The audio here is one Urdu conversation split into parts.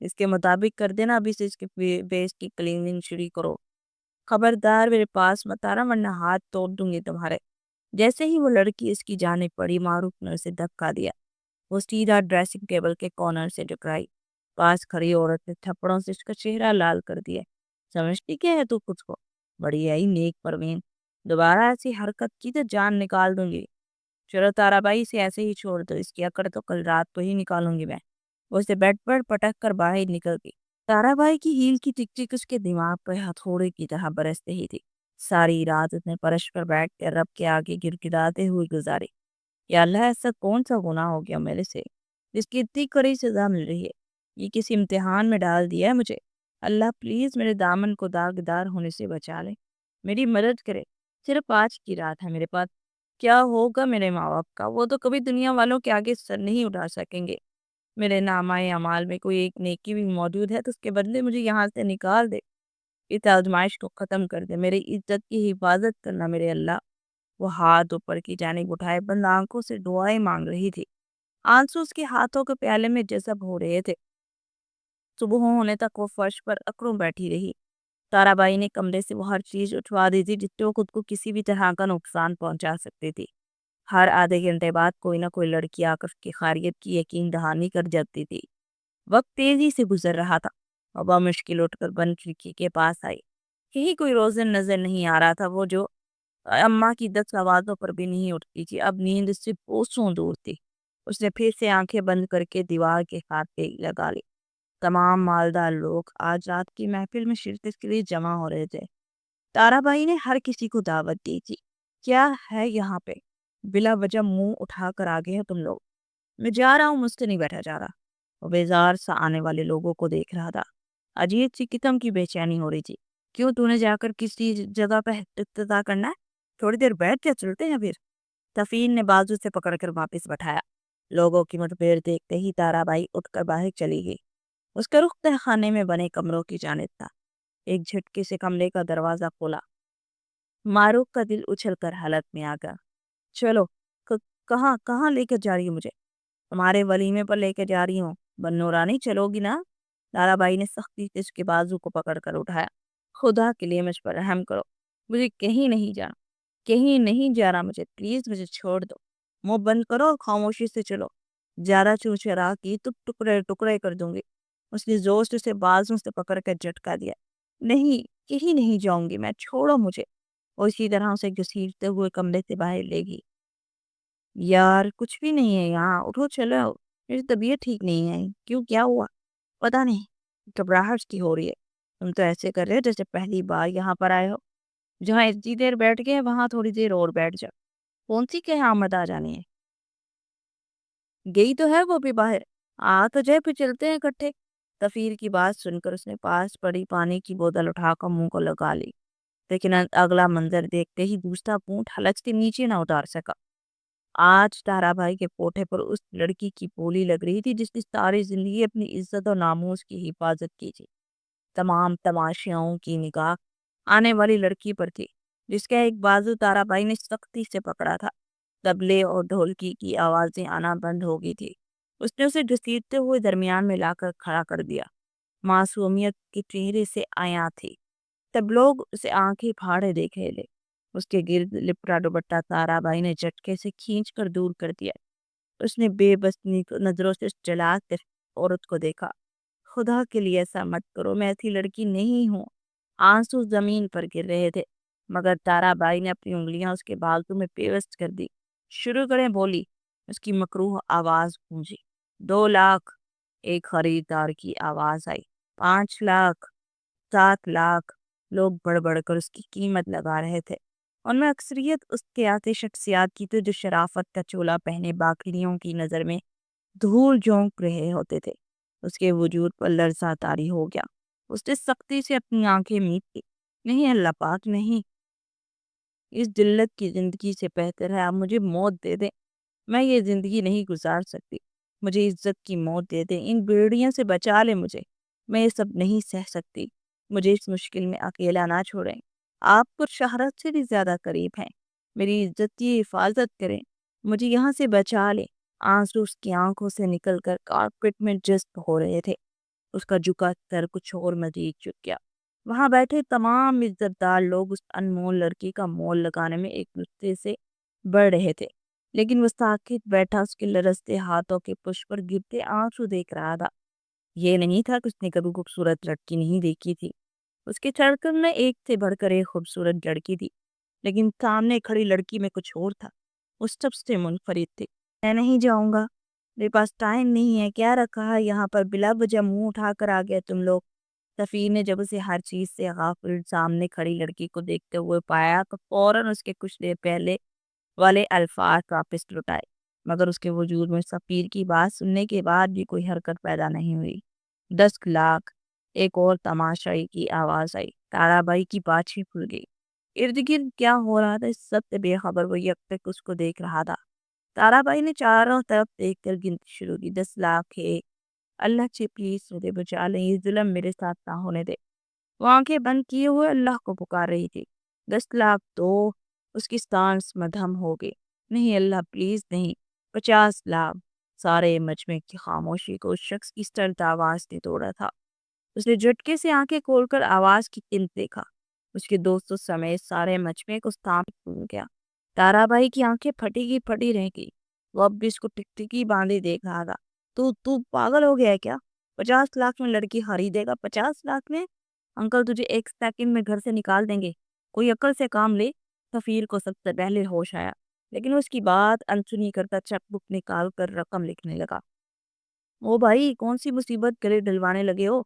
اس کے مطابق کر دینا، ابھی سے اس کے بیس کی کلیننگ شروع کرو۔ خبردار میرے پاس مت آنا ورنہ ہاتھ توڑ دوں گی تمہارے۔ جیسے ہی وہ لڑکی اس کی جانب پڑی، معروف نے اسے دھکا دیا۔ وہ سیدھا ڈریسنگ ٹیبل کے کارنر سے ٹکرائی۔ پاس کھڑی عورت نے تھپڑوں سے اس کا چہرہ لال کر دیا۔ سمجھتی کیا ہے تو خود کو؟ بڑی آئی نیک پروین، دوبارہ ایسی حرکت کی تو جان نکال دوں گی۔ چلو تارا بھائی، اسے ایسے ہی چھوڑ دو، اس کی اکڑ تو کل رات کو ہی نکالوں گی میں۔ وہ اسے بیڈ پر پٹک کر باہر نکل گئی۔ تارا بھائی کی ہیل کی ٹک ٹک اس کے دماغ پر ہتھوڑے کی طرح برستے ہی تھی۔ ساری رات اس نے فرش پر بیٹھ کر رب کے آگے گڑگڑاتے ہوئے گزاری۔ یا اللہ، ایسا کون سا گناہ ہو گیا میرے سے جس کی اتنی کڑی سزا مل رہی ہے؟ یہ کسی امتحان میں ڈال دیا ہے مجھے؟ اللہ پلیز میرے دامن کو داغدار ہونے سے بچا لے، میری مدد کرے۔ صرف آج کی رات ہے میرے پاس، کیا ہوگا میرے ماں باپ کا؟ وہ تو کبھی دنیا والوں کے آگے سر نہیں اٹھا سکیں گے۔ میرے نامہ اعمال میں کوئی ایک نیکی بھی موجود ہے تو اس کے بدلے مجھے یہاں سے نکال دے، اس آزمائش کو ختم کر دے، میری عزت کی حفاظت کرنا میرے اللہ۔ وہ ہاتھ اوپر کی جانب اٹھائے بند آنکھوں سے دعائیں مانگ رہی تھی۔ آنسو اس کے ہاتھوں کے پیالے میں جذب ہو رہے تھے۔ صبح ہونے تک وہ فرش پر اکڑوں بیٹھی رہی۔ تارا بائی نے کمرے سے وہ ہر چیز اٹھوا دی تھی جس سے وہ خود کو کسی بھی طرح کا نقصان پہنچا سکتی تھی۔ ہر آدھے گھنٹے بعد کوئی نہ کوئی لڑکی آ کر اس کی خیریت کی یقین دہانی کر جاتی تھی۔ وقت تیزی سے گزر رہا تھا۔ ابا مشکل اٹھ کر بند کھڑکی کے پاس آئی۔ کہیں کوئی روزن نظر نہیں آ رہا تھا، وہ جو اماں کی 10 آوازوں پر بھی نہیں اٹھتی تھی، اب نیند اس سے کوسوں دور تھی۔ اس نے پھر سے آنکھیں بند کر کے دیوار کے ہاتھ لگا لی۔ تمام مالدار لوگ آج رات کی محفل میں شرکت کے لیے جمع ہو رہے تھے۔ تارا بائی نے ہر کسی کو دعوت دی تھی۔ کیا ہے یہاں پہ؟ بلا وجہ منہ اٹھا کر آگے ہو تم لوگ؟ میں جا رہا ہوں، مجھ سے نہیں بیٹھا جا رہا۔ وہ بیزار سا آنے والے لوگوں کو دیکھ رہا تھا۔ عجیب سی قسم کی بے چینی ہو رہی تھی۔ کیوں تو نے جا کر کسی جگہ پہ افتتاح کرنا ہے؟ تھوڑی دیر بیٹھ کے چلتے ہیں پھر۔ سفیر نے بازو سے پکڑ کر واپس بٹھایا۔ لوگوں کی مٹبھیڑ دیکھتے ہی تارا بائی اٹھ کر باہر چلی گئی۔ اس کا رخ تہ خانے میں بنے کمروں کی جانب تھا۔ ایک جھٹکے سے کمرے کا دروازہ کھولا۔ معروف کا دل اچھل کر حالت میں آ گیا۔ چلو، کہاں کہاں لے کر جا رہی ہو مجھے؟ تمہارے ولیمے پر لے کے جا رہی ہوں، بنو رانی، چلو گی نا؟ تارا بائی نے سختی سے اس کے بازو کو پکڑ کر اٹھایا۔ خدا کے لیے مجھ پر رحم کرو، مجھے کہیں نہیں جانا، کہیں نہیں جانا مجھے، پلیز مجھے چھوڑ دو۔ منہ بند کرو اور خاموشی سے چلو، زیادہ چوچرا کی تو ٹکڑے ٹکڑے کر دوں گی۔ اس نے زور سے اسے بازو سے پکڑ کر جھٹکا دیا۔ نہیں، کہیں نہیں جاؤں گی میں، چھوڑو مجھے۔ اور اسی طرح اسے گھسیٹتے ہوئے کمرے سے باہر لے گئی۔ یار کچھ بھی نہیں ہے یہاں، اٹھو چلو، میری طبیعت ٹھیک نہیں ہے۔ کیوں، کیا ہوا؟ پتا نہیں، گھبراہٹ کی ہو رہی ہے۔ تم تو ایسے کر رہے ہو جیسے پہلی بار یہاں پر آئے ہو۔ جہاں اتنی دیر بیٹھ گئے وہاں تھوڑی دیر اور بیٹھ جاؤ۔ کون سی کہ آمد آ جانی ہے؟ گئی تو ہے وہ بھی باہر، آ تو جائے، پھر چلتے ہیں اکٹھے۔ سفیر کی بات سن کر اس نے پاس پڑی پانی کی بوتل اٹھا کر منہ کو لگا لی، لیکن اگلا منظر دیکھتے ہی دوسرا پونٹ حلق سے نیچے نہ اتار سکا۔ آج تارا بھائی کے پوٹھے پر اس لڑکی کی بولی لگ رہی تھی جس نے ساری زندگی اپنی عزت اور ناموس کی حفاظت کی تھی۔ تمام تماشیاؤں کی نگاہ آنے والی لڑکی پر تھی جس کا ایک بازو تارا بھائی نے سختی سے پکڑا تھا۔ تبلے اور ڈھولکی کی آوازیں آنا بند ہو گئی تھی۔ اس نے اسے گھسیٹتے ہوئے درمیان میں لا کر کھڑا کر دیا۔ معصومیت کے چہرے سے آیا تھی۔ تب لوگ اسے آنکھیں پھاڑے دیکھ رہے تھے۔ اس کے گرد لپٹا دوپٹہ تارا بھائی نے جھٹکے سے کھینچ کر دور کر دیا۔ اس نے بے بس نظروں سے اس جلاد عورت کو دیکھا۔ خدا کے لیے ایسا مت کرو، میں ایسی لڑکی نہیں ہوں۔ آنسو زمین پر گر رہے تھے، مگر تارا بائی نے اپنی انگلیاں اس کے بازو میں پیوست کر دی۔ شروع کریں بولی۔ اس کی مکروہ آواز گونجی۔ 2 لاکھ، ایک خریدار کی آواز آئی۔ 5 لاکھ، 7 لاکھ، لوگ بڑھ بڑھ کر اس کی قیمت لگا رہے تھے۔ ان میں اکثریت اس کے آتے شخصیات کی تو جو شرافت کا چولا پہنے باقیوں کی نظر میں دھول جھونک رہے ہوتے تھے۔ اس کے وجود پر لرزہ طاری ہو گیا۔ اس نے سختی سے اپنی آنکھیں میچ کی۔ نہیں اللہ پاک، نہیں، اس ذلت کی زندگی سے بہتر ہے آپ مجھے موت دے دیں۔ میں یہ زندگی نہیں گزار سکتی، مجھے عزت کی موت دے دیں، ان بیڑیوں سے بچا لے مجھے، میں یہ سب نہیں سہ سکتی، مجھے اس مشکل میں اکیلا نہ چھوڑیں۔ آپ پر شہرت سے بھی زیادہ قریب ہیں، میری عزت کی حفاظت کریں، مجھے یہاں سے بچا لیں۔ آنسو اس کی آنکھوں سے نکل کر کارپیٹ میں جذب ہو رہے تھے۔ اس کا جھکا سر کچھ اور مزید جھک گیا۔ وہاں بیٹھے تمام عزت دار لوگ اس انمول لڑکی کا مول لگانے میں ایک دوسرے سے بڑھ رہے تھے، لیکن وہ ساکت بیٹھا اس کے لرزتے ہاتھوں کے پش پر گرتے آنسو دیکھ رہا تھا۔ یہ نہیں تھا کہ اس نے کبھی خوبصورت لڑکی نہیں دیکھی تھی، اس کے دھڑکن میں ایک سے بڑھ کر ایک خوبصورت لڑکی تھی، لیکن سامنے کھڑی لڑکی میں کچھ اور تھا۔ اس سب سے منفرد تھی۔ میں نہیں جاؤں گا، میرے پاس ٹائم نہیں ہے، کیا رکھا ہے یہاں پر، بلا وجہ منہ اٹھا کر آ گیا تم لوگ۔ سفیر نے جب اسے ہر چیز سے غافل سامنے کھڑی لڑکی کو دیکھتے ہوئے پایا تو فوراً اس کے کچھ دیر پہلے والے الفاظ واپس لٹائے، مگر اس کے وجود میں سفیر کی بات سننے کے بعد بھی کوئی حرکت پیدا نہیں ہوئی۔ 10 لاکھ! ایک اور تماشائی کی آواز آئی۔ تارا بائی کی باچھی کھل گئی۔ ارد گرد کیا ہو رہا تھا اس سب سے بے خبر وہ یکتک اس کو دیکھ رہا تھا۔ تارا بائی نے چاروں طرف دیکھ کر گنتی شروع کی۔ 10 لاکھ ہے، اللہ سے پلیز مجھے بچا لیں، یہ ظلم میرے ساتھ نہ ہونے دے۔ وہ آنکھیں بند کیے ہوئے اللہ کو پکار رہی تھی۔ 10 لاکھ تو اس کی سانس مدھم ہو گئی۔ نہیں اللہ پلیز نہیں، 50 لاکھ! سارے مجمع کی خاموشی کو اس شخص کی سرد آواز نے توڑا تھا۔ اس نے جھٹکے سے آنکھیں کھول کر آواز کی قیمت دیکھا۔ اس کے دوستوں سمیت سارے مجمع کو سانپ پھول گیا۔ تارا بائی کی آنکھیں پھٹی کی پھٹی رہ گئی۔ وہ اب بھی اس کو ٹکٹکی باندھے دیکھ رہا تھا۔ تو پاگل ہو گیا ہے کیا؟ 50 لاکھ میں لڑکی خریدے گا؟ 50 لاکھ میں انکل تجھے ایک سیکنڈ میں گھر سے نکال دیں گے، کوئی عقل سے کام لے۔ سفیر کو سب سے پہلے ہوش آیا، لیکن اس کی بات انسنی کرتا چیک بک نکال کر رقم لکھنے لگا۔ او بھائی کون سی مصیبت گلے ڈلوانے لگے ہو؟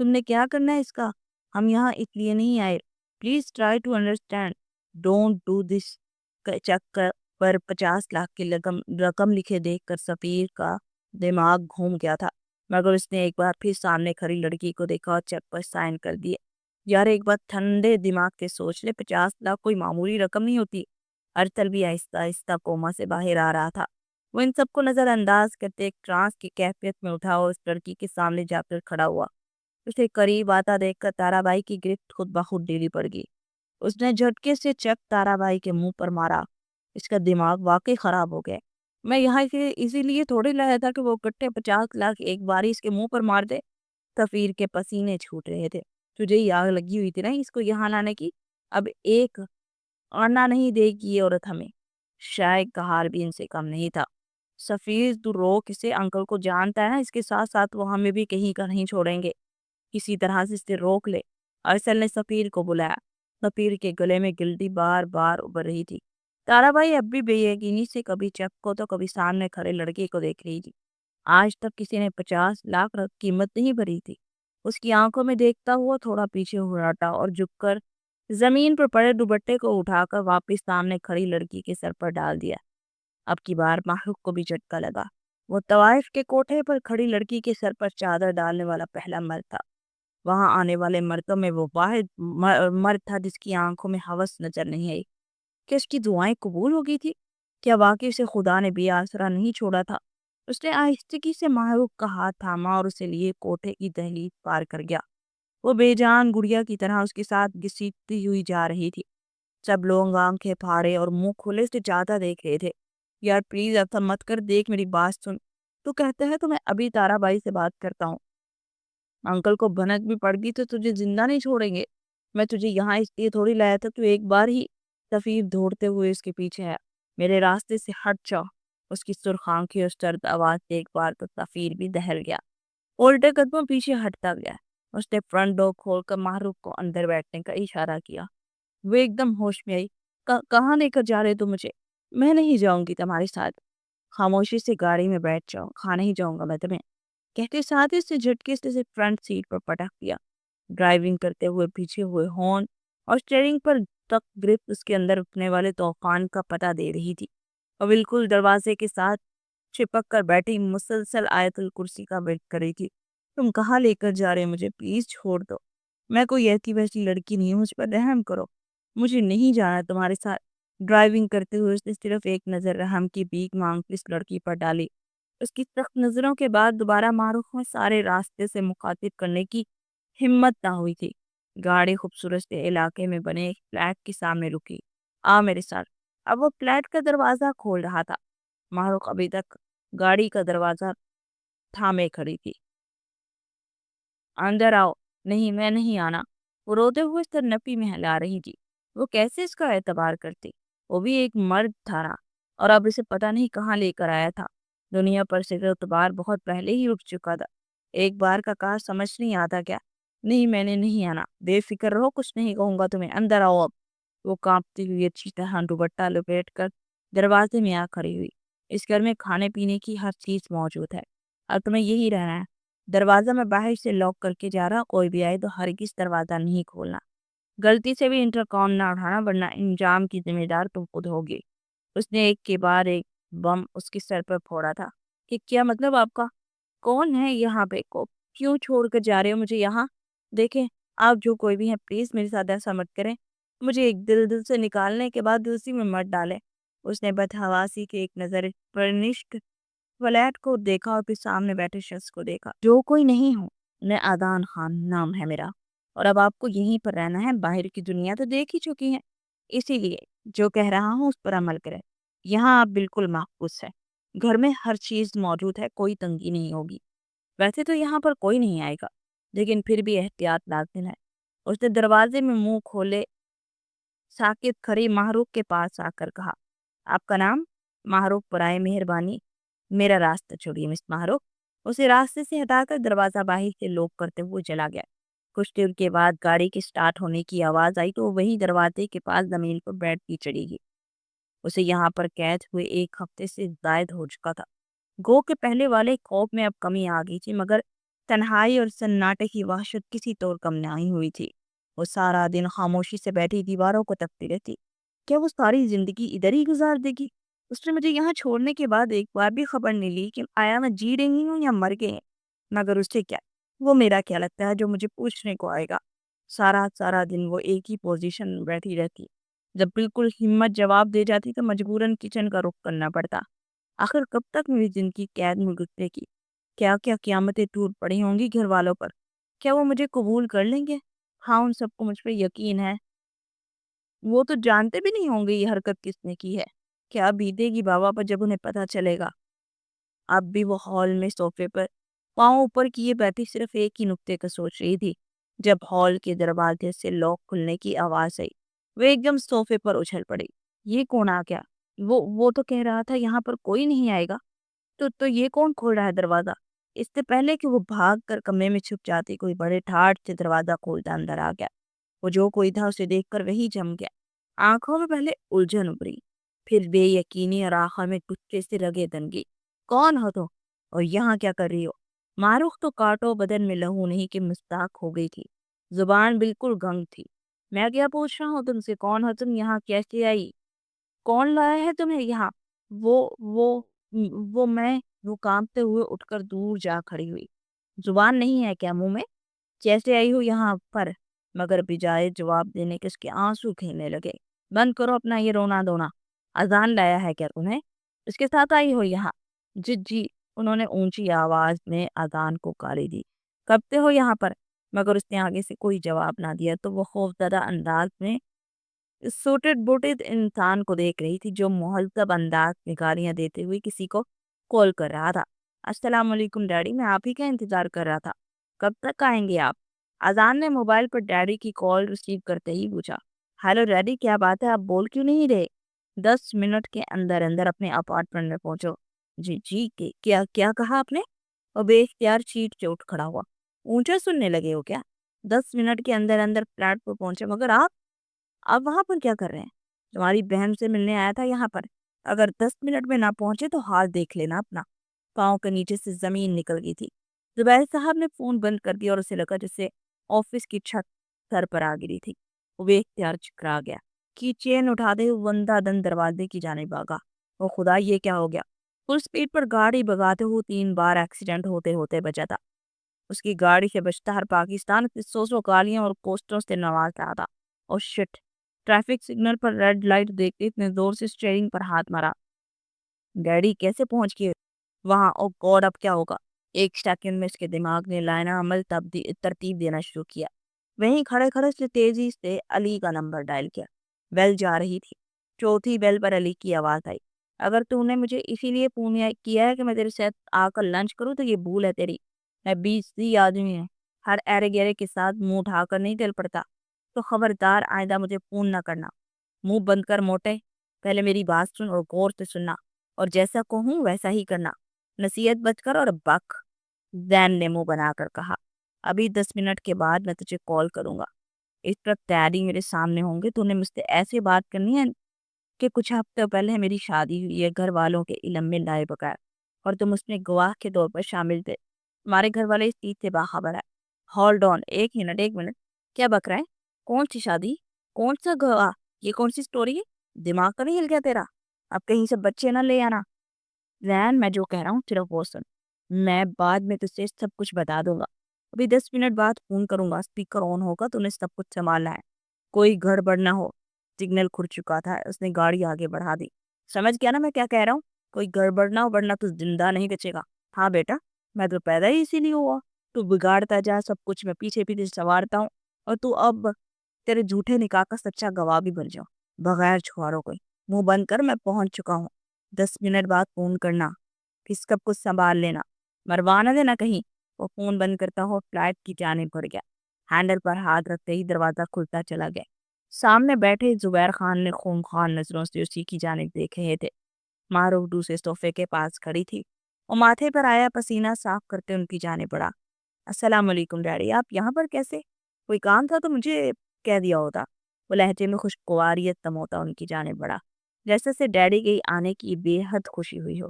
تم نے کیا کرنا ہے اس کا؟ ہم یہاں اس لیے نہیں آئے، please try to understand, don't do this. Check پر 50 لاکھ کی رقم لکھے دیکھ کر سفیر کا دماغ گھوم گیا تھا، مگر اس نے ایک بار پھر سامنے کھڑی لڑکی کو دیکھا اور چیک پر سائن کر دیے۔ یار ایک بات ٹھنڈے دماغ سے سوچ لے، 50 لاکھ کوئی معمولی رقم نہیں ہوتی۔ ارتل بھی آہستہ آہستہ کوما سے باہر آ رہا تھا۔ وہ ان سب کو نظر انداز کرتے ایک ٹرانس کی کیفیت میں اٹھا اور اس لڑکی کے سامنے جا کر کھڑا ہوا۔ اسے قریب آتا دیکھ کر تارا بائی کی گرفت خود بخود ڈھیلی پڑ گئی۔ اس نے جھٹکے سے چیک تارا بائی کے منہ پر مارا۔ اس کا دماغ واقعی خراب ہو گیا۔ میں یہاں اسی لیے تھوڑی لایا تھا کہ وہ کٹے 50 لاکھ ایک باری اس کے منہ پر مار دے۔ سفیر کے پسینے چھوٹ رہے تھے۔ تجھے ہی آگ لگی ہوئی تھی نا اس کو یہاں لانے کی، اب ایک آنا نہیں دے گی یہ عورت ہمیں۔ شاید کا حال بھی ان سے کم نہیں تھا۔ سفیر تو روک اسے، انکل کو جانتا ہے نا، اس کے ساتھ ساتھ وہ ہمیں بھی کہیں کا نہیں چھوڑیں گے، کسی طرح سے اسے روک لے۔ ارسل نے سفیر کو بلایا۔ سفیر کے گلے میں گلٹی بار بار ابھر رہی تھی۔ تارا بائی اب بھی بے یقینی سے کبھی چیک کو تو کبھی سامنے کھڑے لڑکے کو دیکھ رہی تھی۔ آج تک کسی نے 50 لاکھ قیمت نہیں بھری تھی۔ اس کی آنکھوں میں دیکھتا ہوا تھوڑا پیچھے ہٹا اور جھک کر زمین پر پڑے دوپٹے کو اٹھا کر واپس سامنے کھڑی لڑکی کے سر پر ڈال دیا۔ اب کی بار محروق کو بھی جھٹکا لگا۔ وہ طوائف کے کوٹھے پر کھڑی لڑکی کے سر پر چادر ڈالنے والا پہلا مرد تھا۔ وہاں آنے والے مردوں میں وہ واحد مرد تھا جس کی آنکھوں میں ہوس نظر نہیں آئی۔ کہ اس کی دعائیں قبول ہو گئی تھی؟ کیا واقعی اسے خدا نے بھی آسرا نہیں چھوڑا تھا؟ اس نے آہستگی سے محروق کا ہاتھ تھاما اور اسے لیے کوٹھے کی دہلیز پار کر گیا۔ وہ بے جان گڑیا کی طرح اس کے ساتھ گھسیٹتی ہوئی جا رہی تھی۔ سب لوگ آنکھیں پھاڑے اور منہ کھلے سے جاتا دیکھ رہے تھے۔ یار پلیز ایسا مت کر، دیکھ میری بات سن۔ تو کہتا ہے تو میں ابھی تارا بائی سے بات کرتا ہوں، انکل کو بھنک بھی پڑ گئی تو تجھے زندہ نہیں چھوڑیں گے۔ میں تجھے یہاں اس لیے تھوڑی لایا تھا، تو ایک بار ہی۔ سفیر دوڑتے ہوئے اس کے پیچھے ہے۔ میرے راستے سے ہٹ جاؤ۔ اس کی سرخ آنکھیں اور سرد آواز سے ایک بار تو سفیر بھی دہل گیا، الٹے قدموں پیچھے ہٹتا گیا۔ اس نے فرنٹ ڈور کھول کر محروق کو اندر بیٹھنے کا اشارہ کیا۔ وہ ایک دم ہوش میں آئی۔ کہاں لے کر جا رہے تو مجھے؟ میں نہیں جاؤں گی تمہارے ساتھ، خاموشی سے گاڑی میں بیٹھ جاؤ، کھا نہیں جاؤں گا میں تمہیں، کہتے ساتھ ہی سے جھٹکے سے فرنٹ سیٹ پر پٹک دیا۔ ڈرائیونگ کرتے ہوئے پیچھے ہوئے ہارن اور اسٹیئرنگ پر تک گرفت اس کے اندر اٹھنے والے طوفان کا پتہ دے رہی تھی۔ اور بالکل دروازے کے ساتھ چپک کر بیٹھی مسلسل آیت الکرسی کا ویٹ کر رہی تھی۔ تم کہاں لے کر جا رہے؟ مجھے پلیز چھوڑ دو، میں کوئی ایسی ویسی لڑکی نہیں ہوں، مجھ پر رحم کرو، مجھے نہیں جانا تمہارے ساتھ۔ ڈرائیونگ کرتے ہوئے اس نے صرف ایک نظر رحم کی بھیک مانگ اس لڑکی پر ڈالی۔ اس کی سخت نظروں کے بعد دوبارہ معروف میں سارے راستے سے مخاطب کرنے کی ہمت نہ ہوئی تھی۔ گاڑی خوبصورت سے علاقے میں بنے ایک فلیٹ کے سامنے رکی۔ آ میرے ساتھ۔ اب وہ فلیٹ کا دروازہ کھول رہا تھا۔ معروف ابھی تک گاڑی کا دروازہ تھامے کھڑی تھی۔ اندر آؤ۔ نہیں میں نہیں آنا۔ وہ روتے ہوئے سر نپی میں ہلا رہی تھی۔ وہ کیسے اس کا اعتبار کرتی؟ وہ بھی ایک مرد تھا نا، اور اب اسے پتہ نہیں کہاں لے کر آیا تھا۔ دنیا پر سے اعتبار بہت پہلے ہی اٹھ چکا تھا۔ ایک بار کا کہا سمجھ نہیں آتا کیا؟ نہیں میں نے نہیں آنا، بے فکر رہو، کچھ نہیں کہوں گا تمہیں، اندر آؤ اب۔ وہ کانپتی ہوئی اچھی طرح دوپٹہ لپیٹ کر دروازے میں آ کھڑی ہوئی۔ اس گھر میں کھانے پینے کی ہر چیز موجود ہے، اور تمہیں یہی رہنا ہے۔ دروازہ میں باہر سے لاک کر کے جا رہا، کوئی بھی آئے تو ہرگز دروازہ نہیں کھولنا۔ غلطی سے بھی انٹرکام نہ اٹھانا، ورنہ انجام کی ذمہ دار تم خود ہوگی۔ اس نے ایک کے بعد ایک بم اس کے سر پر پھوڑا تھا۔ کہ کیا مطلب آپ کا؟ کون ہے یہاں پہ؟ کو کیوں چھوڑ کر جا رہے ہو مجھے یہاں؟ دیکھیں آپ جو کوئی بھی ہیں پلیز میرے ساتھ ایسا مت کریں۔ مجھے ایک دل سے نکالنے کے بعد دوسری میں مت ڈالیں۔ اس نے بدحواسی کے ایک نظر پرنشٹ فلیٹ کو دیکھا اور پھر سامنے بیٹھے شخص کو دیکھا۔ جو کوئی نہیں ہوں، میں آدان خان نام ہے میرا، اور اب آپ کو یہیں پر رہنا ہے۔ باہر کی دنیا تو دیکھ ہی چکی ہیں، اسی لیے جو کہہ رہا ہوں اس پر عمل کریں۔ یہاں آپ بالکل محفوظ ہے، گھر میں ہر چیز موجود ہے، کوئی تنگی نہیں ہوگی۔ ویسے تو یہاں پر کوئی نہیں آئے گا، لیکن پھر بھی احتیاط لازم ہے۔ اس نے دروازے میں منہ کھولے ساکت کھڑی ماہروخ کے پاس آ کر کہا، آپ کا نام؟ ماہروخ برائے مہربانی میرا راستہ چھوڑیے مس ماہروخ۔ اسے راستے سے ہٹا کر دروازہ باہر سے لوک کرتے ہوئے چلا گیا۔ کچھ دیر کے بعد گاڑی کے سٹارٹ ہونے کی آواز آئی تو وہ وہی دروازے کے پاس زمین پر بیٹھ کے چڑھی گئی۔ اسے یہاں پر قید ہوئے ایک ہفتے سے زائد ہو چکا تھا۔ گو کے پہلے والے خوف میں اب کمی آ گئی تھی، مگر تنہائی اور سناٹے کی وحشت کسی طور کم نہیں ہوئی تھی۔ وہ سارا دن خاموشی سے بیٹھی دیواروں کو تکتی رہتی۔ کیا وہ ساری زندگی ادھر ہی گزار دے گی؟ اس نے مجھے یہاں چھوڑنے کے بعد ایک بار بھی خبر نہیں لی کہ آیا میں جی رہی ہوں یا مر گئے ہیں۔ مگر اسے کیا؟ وہ میرا کیا لگتا ہے جو مجھے پوچھنے کو آئے گا؟ سارا دن وہ ایک ہی پوزیشن میں بیٹھی رہتی۔ جب بالکل ہمت جواب دے جاتی تو مجبوراً کچن کا رخ کرنا پڑتا۔ آخر کب تک میری زندگی قید میں گزرے گی؟ کیا کیا قیامتیں ٹوٹ پڑی ہوں گی گھر والوں پر؟ کیا وہ مجھے قبول کر لیں گے؟ ہاں ان سب کو مجھ پہ یقین ہے۔ وہ تو جانتے بھی نہیں ہوں گے یہ حرکت کس نے کی ہے۔ کیا بیتے گی بابا پر جب انہیں پتہ چلے گا؟ اب بھی وہ ہال میں صوفے پر پاؤں اوپر کیے بیٹھی صرف ایک ہی نقطے کا سوچ رہی تھی، جب ہال کے دروازے سے لاک کھلنے کی آواز آئی۔ وہ ایک دم صوفے پر اچھل پڑی۔ یہ کون آ گیا؟ وہ تو کہہ رہا تھا یہاں پر کوئی نہیں آئے گا، تو یہ کون کھول رہا ہے دروازہ؟ اس سے پہلے کہ وہ بھاگ کر کمرے میں چھپ جاتی، کوئی بڑے ٹھاٹ سے دروازہ کھولتا اندر آ گیا۔ وہ جو کوئی تھا اسے دیکھ کر وہی جم گیا۔ آنکھوں میں پہلے الجھن ابھری، پھر بے یقینی، اور آخر میں غصے سے رگیں دنگی۔ کون ہو تم؟ اور یہاں کیا کر رہی ہو؟ ماروخ تو کانٹوں بدن میں لہو نہیں کہ مستاق ہو گئی تھی، زبان بالکل گنگ تھی۔ میں کیا پوچھ رہا ہوں تم سے؟ کون ہو تم؟ یہاں کیسے آئی؟ کون لایا ہے تمہیں یہاں؟ وہ وہ وہ کانپتے ہوئے اٹھ کر دور جا کھڑی ہوئی۔ زبان نہیں ہے کیا منہ میں؟ کیسے آئی ہو یہاں پر؟ مگر بجائے جواب دینے کے اس کے آنسو کھیلنے لگے۔ بند کرو اپنا یہ رونا دھونا۔ اذان لایا ہے کیا تمہیں؟ اس کے ساتھ آئی ہو یہاں؟ جی انہوں نے اونچی آواز میں اذان کو گالی دی۔ کب سے ہو یہاں پر؟ مگر اس نے آگے سے کوئی جواب نہ دیا تو وہ خوفزدہ انداز میں سوٹڈ بوٹڈ انسان کو دیکھ رہی تھی جو مہذب انداز میں گالیاں دیتے ہوئے کسی کو کال کر رہا تھا۔ السلام علیکم ڈیڈی، میں آپ ہی کا انتظار کر رہا تھا، کب تک آئیں گے آپ؟ اذان نے موبائل پر ڈیڈی کی کال ریسیو کرتے ہی پوچھا۔ ہیلو ڈیڈی، کیا بات ہے، آپ بول کیوں نہیں رہے؟ 10 منٹ کے اندر اندر اپنے اپارٹمنٹ میں پہنچو۔ جی کیا کہا آپ نے؟ اور بے اختیار سیٹ سے اٹھ کھڑا ہوا۔ اونچا سننے لگے ہو کیا؟ 10 منٹ کے اندر اندر فلیٹ پر پہنچے، مگر آپ وہاں پر کیا کر رہے ہیں؟ تمہاری بہن سے ملنے آیا تھا یہاں پر۔ اگر 10 منٹ میں نہ پہنچے تو حال دیکھ لینا اپنا۔ پاؤں کے نیچے سے زمین نکل گئی تھی۔ زبیر صاحب نے فون بند کر دیا اور اسے لگا جیسے آفس کی چھت سر پر آ گری تھی۔ وہ بے اختیار چکرا گیا۔ کی چین اٹھاتے ہوئے وندہ دن دروازے کی جانب بھاگا۔ وہ خدا، یہ کیا ہو گیا؟ فل سپیڈ پر گاڑی بگاتے ہوئے 3 بار ایکسیڈنٹ ہوتے ہوتے بچا تھا۔ اس کی گاڑی سے بچتا ہر پاکستان سے 100 گالیاں اور کوسٹوں سے نواز رہا تھا۔ اور شٹ، ٹریفک سگنل پر ریڈ لائٹ دیکھتے اتنے زور سے اسٹیئرنگ پر ہاتھ مارا۔ ڈیڈی کیسے پہنچ گئے وہاں؟ او گاڈ، اب کیا ہوگا؟ ایک سیکنڈ میں اس کے دماغ نے لائنہ عمل ترتیب دینا شروع کیا۔ وہیں کھڑے کھڑے سے تیزی سے علی کا نمبر ڈائل کیا۔ بیل جا رہی تھی۔ چوتھی بیل پر علی کی آواز آئی۔ اگر تو نے مجھے اسی لیے فون کیا ہے کہ میں تیرے ساتھ آ کر لنچ کروں تو یہ بھول ہے تیری۔ میں 20 آدمی ہوں، ہر ایرے گیرے کے ساتھ منہ اٹھا کر نہیں چل پڑتا، تو خبردار آئندہ مجھے فون نہ کرنا۔ منہ بند کر موٹے، پہلے میری بات سن اور غور سے سننا، اور جیسا کہوں ویسا ہی کرنا، نصیحت بچ کر اور بک۔ زین نے منہ بنا کر کہا، ابھی 10 منٹ کے بعد میں تجھے کال کروں گا۔ اس وقت ڈیڈی میرے سامنے ہوں گے، تو نے مجھ سے ایسے بات کرنی ہے کہ کچھ ہفتے پہلے میری شادی ہوئی ہے گھر والوں کے علم میں لائے بغیر، اور تم اس میں گواہ کے طور پر شامل تھے۔ ہمارے گھر والے اس چیز سے باخبر ہے۔ ہولڈ آن، ایک منٹ ایک منٹ، کیا بک رہا ہے؟ کون سی شادی؟ کون سا گواہ؟ یہ کون سی سٹوری ہے؟ دماغ کا نہیں ہل گیا تیرا؟ اب کہیں سے بچے نہ لے آنا۔ زین، میں جو کہہ رہا ہوں صرف وہ سن، میں بعد میں تجھ سے سب کچھ بتا دوں گا۔ ابھی 10 منٹ بعد فون کروں گا، اسپیکر آن ہوگا، تو نے سب کچھ سنبھالنا ہے، کوئی گڑبڑ نہ ہو۔ سگنل کھل چکا تھا، اس نے گاڑی آگے بڑھا دی۔ سمجھ گیا نا میں کیا کہہ رہا ہوں؟ کوئی گڑبڑ نہ ہو ورنہ تو زندہ نہیں بچے گا۔ ہاں بیٹا، میں تو پیدا ہی اسی لیے ہوا، تو بگاڑتا جا سب کچھ، میں پیچھے پیچھے سنوارتا ہوں، اور تو اب تیرے جھوٹے نکاح کا سچا گواہ بھی بن جاؤ، بغیر چھواروں کوئی۔ منہ بند کر، میں پہنچ چکا ہوں، 10 منٹ بعد فون کرنا، پھر سب کچھ سنبھال لینا، مروا نہ دینا کہیں۔ وہ فون بند کرتا ہو فلائٹ کی جانب بڑھ گیا، ہینڈل پر ہاتھ رکھتے ہی دروازہ کھلتا چلا گیا۔ سامنے بیٹھے زبیر خان نے خونخوار نظروں سے اسی کی جانب دیکھ رہے تھے۔ معروف دوسرے صوفے کے پاس کھڑی تھی، وہ ماتھے پر آیا پسینہ صاف کرتے ان کی جانب بڑھا۔ السلام علیکم ڈیڈی، آپ یہاں پر کیسے؟ کوئی کام تھا تو مجھے کہہ دیا ہوتا۔ وہ لہجے میں خوشگواریت تموتا ان کی جانب بڑھا، جیسے سے ڈیڈی کے آنے کی بے حد خوشی ہوئی ہو۔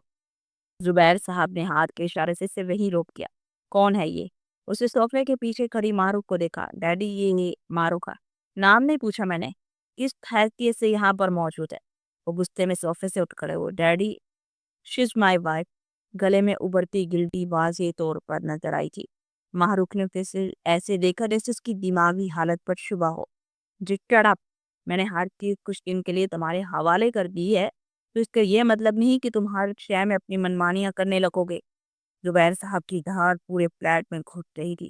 زبیر صاحب نے ہاتھ کے اشارے سے وہی روک کیا۔ کون ہے یہ؟ اسے صوفے کے پیچھے کھڑی معروف کو دیکھا۔ ڈیڈی، یہ معروف ہے۔ نام نہیں پوچھا میں نے، کس حیثیت سے یہاں پر موجود ہے؟ وہ غصے میں صوفے سے اٹھ کھڑے ہوئے۔ Daddy, she is my wife. گلے میں ابھرتی گلٹی واضح طور پر نظر آئی تھی۔ معروف نے اسے ایسے دیکھا جیسے اس کی دماغی حالت پر شبہ ہو۔ جی شٹ اپ، میں نے ہر چیز کچھ دن کے لیے تمہارے حوالے کر دی ہے، تو اس کا یہ مطلب نہیں کہ تم ہر شے میں اپنی منمانیاں کرنے لگو گے۔ زبیر صاحب کی دھار پورے فلیٹ میں گھٹ رہی تھی۔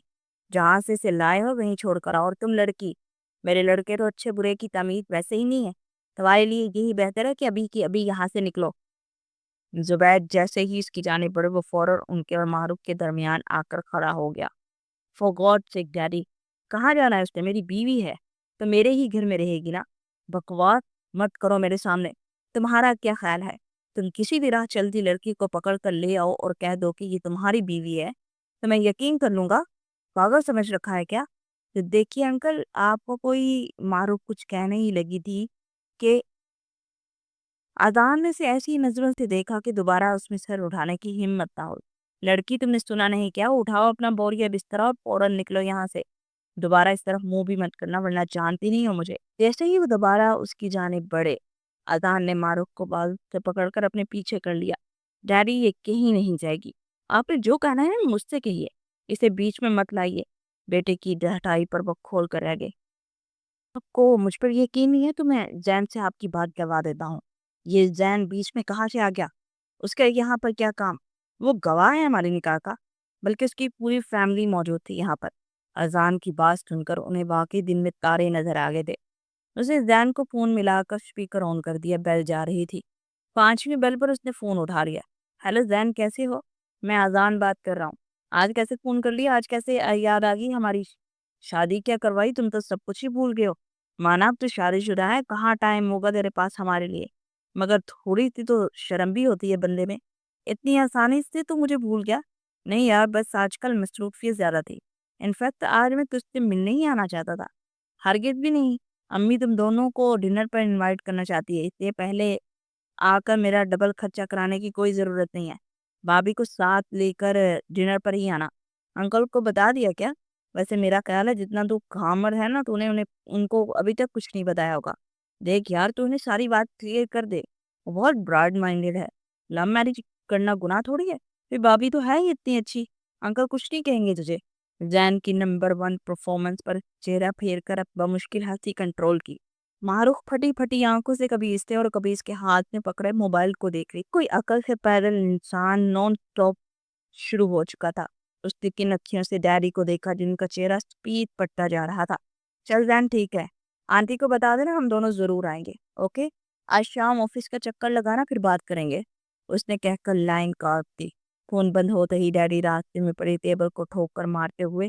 جہاں سے اسے لائے ہو وہیں چھوڑ کر آؤ، اور تم لڑکی، میرے لڑکے تو اچھے برے کی تمیز ویسے ہی نہیں ہے، تمہارے لیے یہی بہتر ہے کہ ابھی کی ابھی یہاں سے نکلو۔ زبیر جیسے ہی اس کی جانب بڑھے، وہ فوراً ان کے اور معروف کے درمیان آ کر کھڑا ہو گیا۔ فور گاڈ سیک ڈیڈی، کہاں جانا ہے اس نے؟ میری بیوی ہے تو میرے ہی گھر میں رہے گی نا، بکواس مت کرو میرے سامنے۔ تمہارا کیا خیال ہے، تم کسی بھی راہ چلتی لڑکی کو پکڑ کر لے آؤ اور کہہ دو کہ یہ تمہاری بیوی ہے، تو میں یقین کر لوں گا؟ پاگل سمجھ رکھا ہے کیا؟ تو دیکھیے انکل، آپ کو کوئی معروف کچھ کہنے ہی لگی تھی کہ اذان نے سے ایسی نظروں سے دیکھا کہ دوبارہ اس میں سر اٹھانے کی ہمت نہ ہو۔ لڑکی، تم نے سنا نہیں کیا؟ اٹھاؤ اپنا بوریا بستر اور فوراً نکلو یہاں سے، دوبارہ اس طرف منہ بھی مت کرنا ورنہ جانتی نہیں ہو مجھے۔ جیسے ہی وہ دوبارہ اس کی جانب بڑھے، اذان نے معروف کو بال سے پکڑ کر اپنے پیچھے کر لیا۔ ڈیڈی، یہ کہیں نہیں جائے گی، آپ نے جو کہنا ہے مجھ سے کہیے، اسے بیچ میں مت لائیے۔ بیٹے کی ڈھٹائی پر وہ کھول کر رہ گئے۔ آپ کو مجھ پر یقین نہیں ہے تو میں زین سے آپ کی بات کروا دیتا ہوں۔ یہ زین بیچ میں کہاں سے آ گیا؟ اس کا یہاں پر کیا کام؟ وہ گواہ ہے ہمارے نکاح کا، بلکہ اس کی پوری فیملی موجود تھی یہاں پر۔ اذان کی بات سن کر انہیں واقعی دن میں تارے نظر آ گئے تھے۔ اسے زین کو فون ملا کر اسپیکر آن کر دیا، بیل جا رہی تھی۔ 5ویں بیل پر اس نے فون اٹھا لیا۔ ہیلو زین، کیسے ہو؟ میں اذان بات کر رہا ہوں۔ آج کیسے فون کر لیا؟ آج کیسے یاد آ گئی ہماری شادی کیا کروائی؟ تم تو سب کچھ ہی بھول گئے ہو۔ مانا اب تو شادی شدہ ہے، کہاں ٹائم ہوگا تیرے پاس ہمارے لیے؟ مگر تھوڑی سی تو شرم بھی ہوتی ہے بندے میں، اتنی آسانی سے تو مجھے بھول گیا؟ نہیں یار، بس آج کل مصروفیت زیادہ تھی۔ انفیکٹ آج میں تجھ سے ملنے ہی آنا چاہتا تھا۔ ہرگز بھی نہیں، امی تم دونوں کو ڈنر پر انوائٹ کرنا چاہتی ہے، اس لیے پہلے آ کر میرا ڈبل خرچہ کرانے کی کوئی ضرورت نہیں ہے۔ بھابھی کو ساتھ لے کر ڈنر پر ہی آنا۔ انکل کو بتا دیا کیا؟ ویسے میرا خیال ہے جتنا تو کامر ہے نا، تو انہیں ان کو ابھی تک کچھ نہیں بتایا ہوگا۔ دیکھ یار، تو انہیں ساری بات کلیئر کر دے، وہ بہت براڈ مائنڈیڈ ہے۔ لو میرج کرنا گناہ تھوڑی ہے، پھر بھابھی تو ہے ہی اتنی اچھی، انکل کچھ نہیں کہیں گے تجھے۔ زین کی نمبر 1 پرفارمنس پر چہرہ پھیر کر اب بمشکل ہنسی کنٹرول کی۔ معروف پھٹی پھٹی آنکھوں سے کبھی اس سے اور کبھی اس کے ہاتھ میں پکڑے موبائل کو دیکھ رہی، کوئی عقل سے پیدل انسان نان اسٹاپ شروع ہو چکا تھا۔ اس نے کن اکھیوں سے ڈیڈی کو دیکھا جن کا چہرہ سپیڈ پڑتا جا رہا تھا۔ چل زین، ٹھیک ہے، آنٹی کو بتا دینا ہم دونوں ضرور آئیں گے، اوکے؟ آج شام آفس کا چکر لگانا، پھر بات کریں گے، اس نے کہہ کر لائن کاٹ دی۔ فون بند ہوتے ہی ڈیڈی راستے میں پڑی ٹیبل کو ٹھوک کر مارتے ہوئے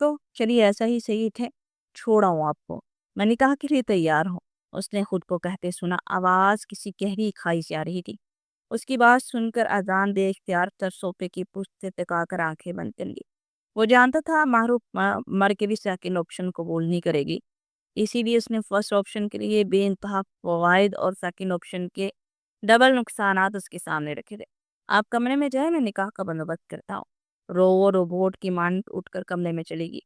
تو چلیے ایسا ہی صحیح تھے، چھوڑا ہوں آپ کو، میں نکاح کے لیے تیار ہوں، اس نے خود کو کہتے سنا۔ آواز کسی گہری کھائی سے آ رہی تھی۔ اس کی بات سن کر اذان بے اختیار تر صوفے کی پشت سے ٹکا کر آنکھیں بند کر لی۔ وہ جانتا تھا معروف مر کے بھی سیکنڈ آپشن قبول نہیں کرے گی، اسی لیے اس نے فرسٹ آپشن کے لیے بے انتہا فوائد اور سیکنڈ آپشن کے ڈبل نقصانات اس کے سامنے رکھے تھے۔ آپ کمرے میں جائیں، میں نکاح کا بندوبست کرتا ہوں۔ روبوٹ کی مانند اٹھ کر کمرے میں چلے گی۔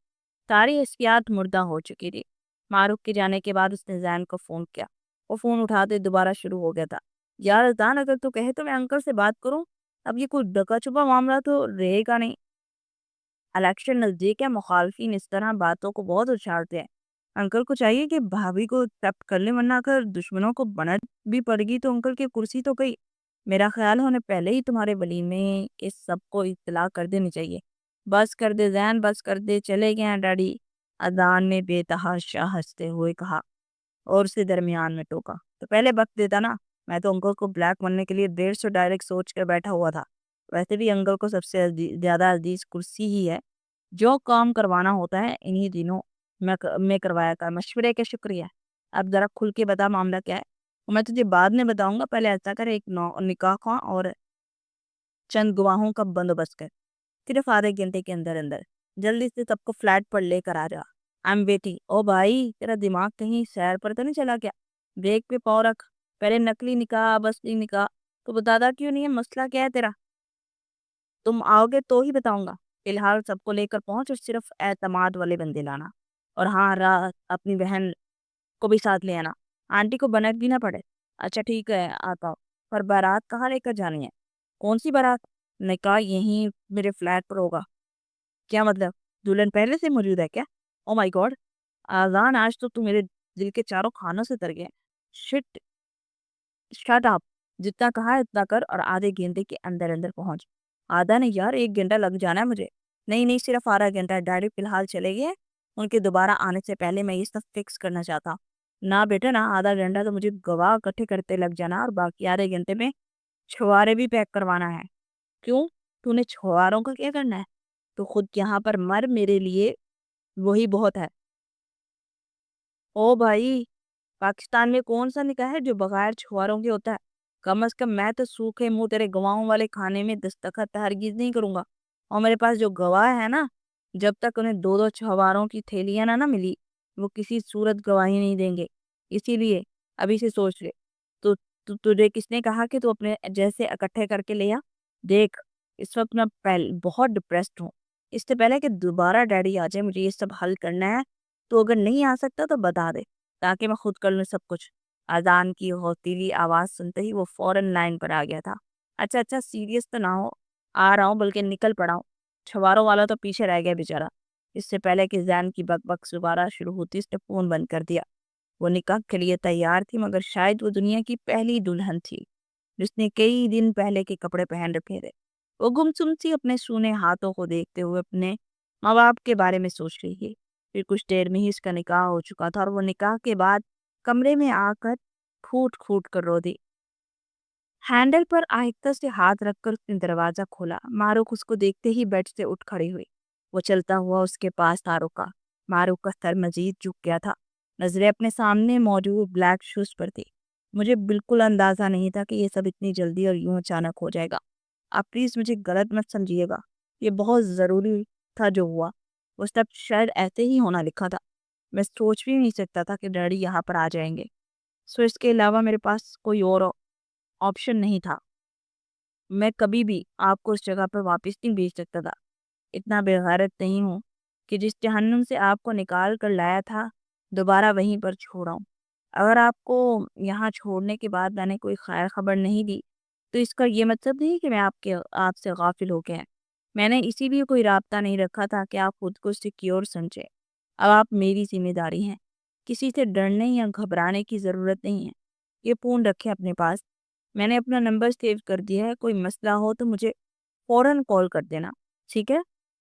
ساری حسیات مردہ ہو چکی تھی۔ معروف کے جانے کے بعد اس نے زین کو فون کیا۔ وہ فون اٹھاتے دوبارہ شروع ہو گیا تھا۔ یار اذان، اگر تو کہے تو میں انکل سے بات کروں، اب یہ کوئی ڈکا چھپا معاملہ تو رہے گا نہیں۔ الیکشن نزدیک ہے، مخالفین اس طرح باتوں کو بہت اچھالتے ہیں۔ انکل کو چاہیے کہ بھابھی کو ایکسپٹ کر لیں، ورنہ اگر دشمنوں کو بنٹ بھی پڑ گی تو انکل کی کرسی تو گئی۔ میرا خیال ہے انہیں پہلے ہی تمہارے ولیمے اس سب کو اطلاع کر دینی چاہیے۔ بس کر دے زین، بس کر دے، چلے گئے ہیں ڈیڈی، اذان نے بے تحاشا ہنستے ہوئے کہا اور اسے درمیان میں ٹوکا۔ تو پہلے وقت دیتا نا، میں تو انکل کو بلیک بننے کے لیے 150 ڈائریکٹ سوچ کر بیٹھا ہوا تھا۔ ویسے بھی انکل کو سب سے زیادہ عزیز کرسی ہی ہے۔ جو کام کروانا ہوتا ہے انہی دنوں میں کروایا کر۔ مشورے کا شکریہ۔ اب ذرا کھل کے بتا معاملہ کیا ہے۔ میں تجھے بعد میں بتاؤں گا، پہلے ایسا کر، ایک نکاح کا اور چند گواہوں کا بندوبست کر، صرف آدھے گھنٹے کے اندر اندر۔ جلدی سے سب کو فلیٹ پر لے کر آ جا۔ I'm waiting۔ او بھائی، تیرا دماغ کہیں سیر پر تو نہیں چلا گیا؟ بریک پہ پاؤں رکھ۔ پہلے نقلی نکاح اب اصلی نکاح، تو بتاتا کیوں نہیں ہے؟ مسئلہ کیا ہے تیرا؟ تم آؤ گے تو ہی بتاؤں گا۔ فی الحال سب کو لے کر پہنچ اور صرف اعتماد والے بندے لانا، اور ہاں، اپنی بہن کو بھی ساتھ لے آنا، آنٹی کو بنک بھی نہ پڑے۔ اچھا ٹھیک ہے، آتا ہوں۔ پر بارات کہاں لے کر جانی ہے؟ کون سی بارات؟ نکاح یہیں میرے فلیٹ پر ہوگا۔ کیا مطلب؟ دلہن پہلے سے موجود ہے کیا؟ او مائی گاڈ، آزان، آج تو میرے دل کے چاروں خانوں سے تر گئے۔ شٹ شٹ اپ، جتنا کہا ہے اتنا کر اور آدھے گھنٹے کے اندر اندر پہنچ۔ آدھا نہیں یار، 1 گھنٹہ لگ جانا ہے مجھے۔ نہیں، صرف آدھا گھنٹہ۔ ڈیڈی فی الحال چلے گئے، ان کے دوبارہ آنے سے پہلے میں یہ سب فکس کرنا چاہتا ہوں۔ نہ بیٹا نہ، آدھا گھنٹہ تو مجھے گواہ اکٹھے کرتے لگ جانا، اور باقی آدھے گھنٹے میں چھوارے بھی پیک کروانا ہے۔ کیوں؟ تو نے چھواروں کا کیا کرنا ہے؟ تو خود یہاں پر مر، میرے لیے وہی بہت ہے۔ او بھائی، پاکستان میں کون سا نکاح ہے جو بغیر چھواروں کے ہوتا ہے؟ کم از کم میں تو سوکھے منہ تیرے گواہوں والے کھانے میں دستخط ہرگز نہیں کروں گا۔ اور میرے پاس جو گواہ ہے نا، جب تک انہیں 2 چھواروں کی تھیلیاں نہ ملی، وہ کسی صورت گواہی نہیں دیں گے۔ اسی لیے ابھی سے سوچ لے۔ تجھے کس نے کہا کہ تو اپنے جیسے اکٹھے کر کے لیا؟ دیکھ، اس وقت میں بہت ڈپریسڈ ہوں۔ اس سے پہلے کہ دوبارہ ڈیڈی آ جائے، مجھے یہ سب حل کرنا ہے۔ تو اگر نہیں آ سکتا تو بتا دے، تاکہ میں خود کر لوں سب کچھ۔ اذان کی ہوتیلی آواز سنتے ہی وہ فوراً لائن پر آ گیا تھا۔ اچھا، سیریس تو نہ ہو، آ رہا ہوں، بلکہ نکل پڑا ہوں۔ چھواروں والا تو پیچھے رہ گیا بیچارہ۔ اس سے پہلے کہ زین کی بک بک دوبارہ شروع ہوتی، اس نے فون بند کر دیا۔ وہ نکاح کے لیے تیار تھی، مگر شاید وہ دنیا کی پہلی دلہن تھی جس نے کئی دن پہلے کے کپڑے پہن رکھے تھے۔ وہ گمسم سی اپنے سونے ہاتھوں کو دیکھتے ہوئے اپنے ماں باپ کے بارے میں سوچ رہی تھی۔ پھر کچھ دیر میں ہی اس کا نکاح ہو چکا تھا، اور وہ نکاح کے بعد کمرے میں آ کر پھوٹ پھوٹ کر رو دی۔ ہینڈل پر آہستہ سے ہاتھ رکھ کر اس نے دروازہ کھولا۔ معروف اس کو دیکھتے ہی بیڈ سے اٹھ کھڑی ہوئی۔ وہ چلتا ہوا اس کے پاس آ رکا۔ معروف کا سر مزید جھک گیا تھا، نظریں اپنے سامنے موجود بلیک شوز پر تھی۔ مجھے بالکل اندازہ نہیں تھا کہ یہ سب اتنی جلدی اور یوں اچانک ہو جائے گا۔ آپ پلیز مجھے غلط مت سمجھیے گا، یہ بہت ضروری تھا جو ہوا۔ وہ سب شاید ایسے ہی ہونا لکھا تھا۔ میں سوچ بھی نہیں سکتا تھا کہ ڈیڈی یہاں پر آ جائیں گے۔ سو اس کے علاوہ میرے پاس کوئی اور آپشن نہیں تھا۔ میں کبھی بھی آپ کو اس جگہ پر واپس نہیں بھیج سکتا تھا۔ اتنا بے غیرت نہیں ہوں کہ جس جہنم سے آپ کو نکال کر لایا تھا دوبارہ وہیں پر چھوڑاؤں۔ اگر آپ کو یہاں چھوڑنے کے بعد میں نے کوئی خیر خبر نہیں دی تو اس کا یہ مطلب نہیں کہ میں آپ سے غافل ہو گیا۔ میں نے اسی لیے کوئی رابطہ نہیں رکھا تھا کہ آپ خود کو سیکیور سمجھے۔ اب آپ میری ذمہ داری ہیں، کسی سے ڈرنے یا گھبرانے کی ضرورت نہیں ہے۔ یہ فون رکھیں اپنے پاس، میں نے اپنا نمبر سیو کر دیا ہے، کوئی مسئلہ ہو تو مجھے فوراً کال کر دینا، ٹھیک ہے؟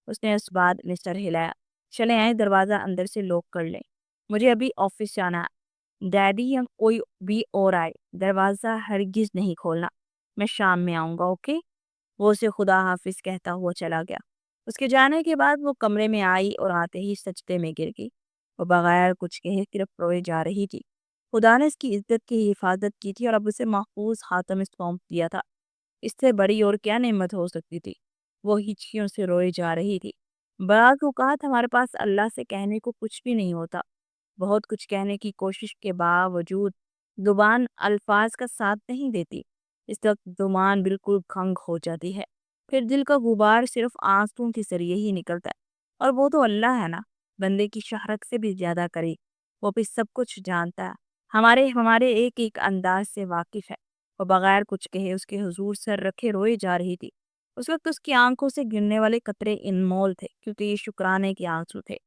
اس نے اس بعد سر ہلایا۔ چلے آئیں، دروازہ اندر سے لاک کر لیں، مجھے ابھی آفس جانا ہے۔ ڈیڈی یا کوئی بھی اور آئے، دروازہ ہرگز نہیں کھولنا، میں شام میں آؤں گا، اوکے؟ وہ اسے خدا حافظ کہتا ہوا چلا گیا۔ اس کے جانے کے بعد وہ کمرے میں آئی اور آتے ہی سجدے میں گر گئی۔ وہ بغیر کچھ کہے صرف روئے جا رہی تھی۔ خدا نے اس کی عزت کی حفاظت کی تھی اور اب اسے محفوظ ہاتھوں میں سونپ دیا تھا۔ اس سے بڑی اور کیا نعمت ہو سکتی تھی؟ وہ ہچکیوں سے روئی جا رہی تھی۔ بعض اوقات ہمارے پاس اللہ سے کہنے کو کچھ بھی نہیں ہوتا۔ بہت کچھ کہنے کی کوشش کے باوجود زبان الفاظ کا ساتھ نہیں دیتی۔ اس وقت زبان بالکل خنگ ہو جاتی ہے۔ پھر دل کا غبار صرف آنسوں کے ذریعے ہی نکلتا ہے، اور وہ تو اللہ ہے نا، بندے کی شہرت سے بھی زیادہ قریب۔ وہ بھی سب کچھ جانتا ہے، ہمارے ایک ایک انداز سے واقف ہے۔ وہ بغیر کچھ کہے اس کے حضور سر رکھے روئے جا رہی تھی۔ اس وقت اس کی آنکھوں سے گرنے والے قطرے انمول تھے، کیونکہ یہ شکرانے کے آنسو تھے۔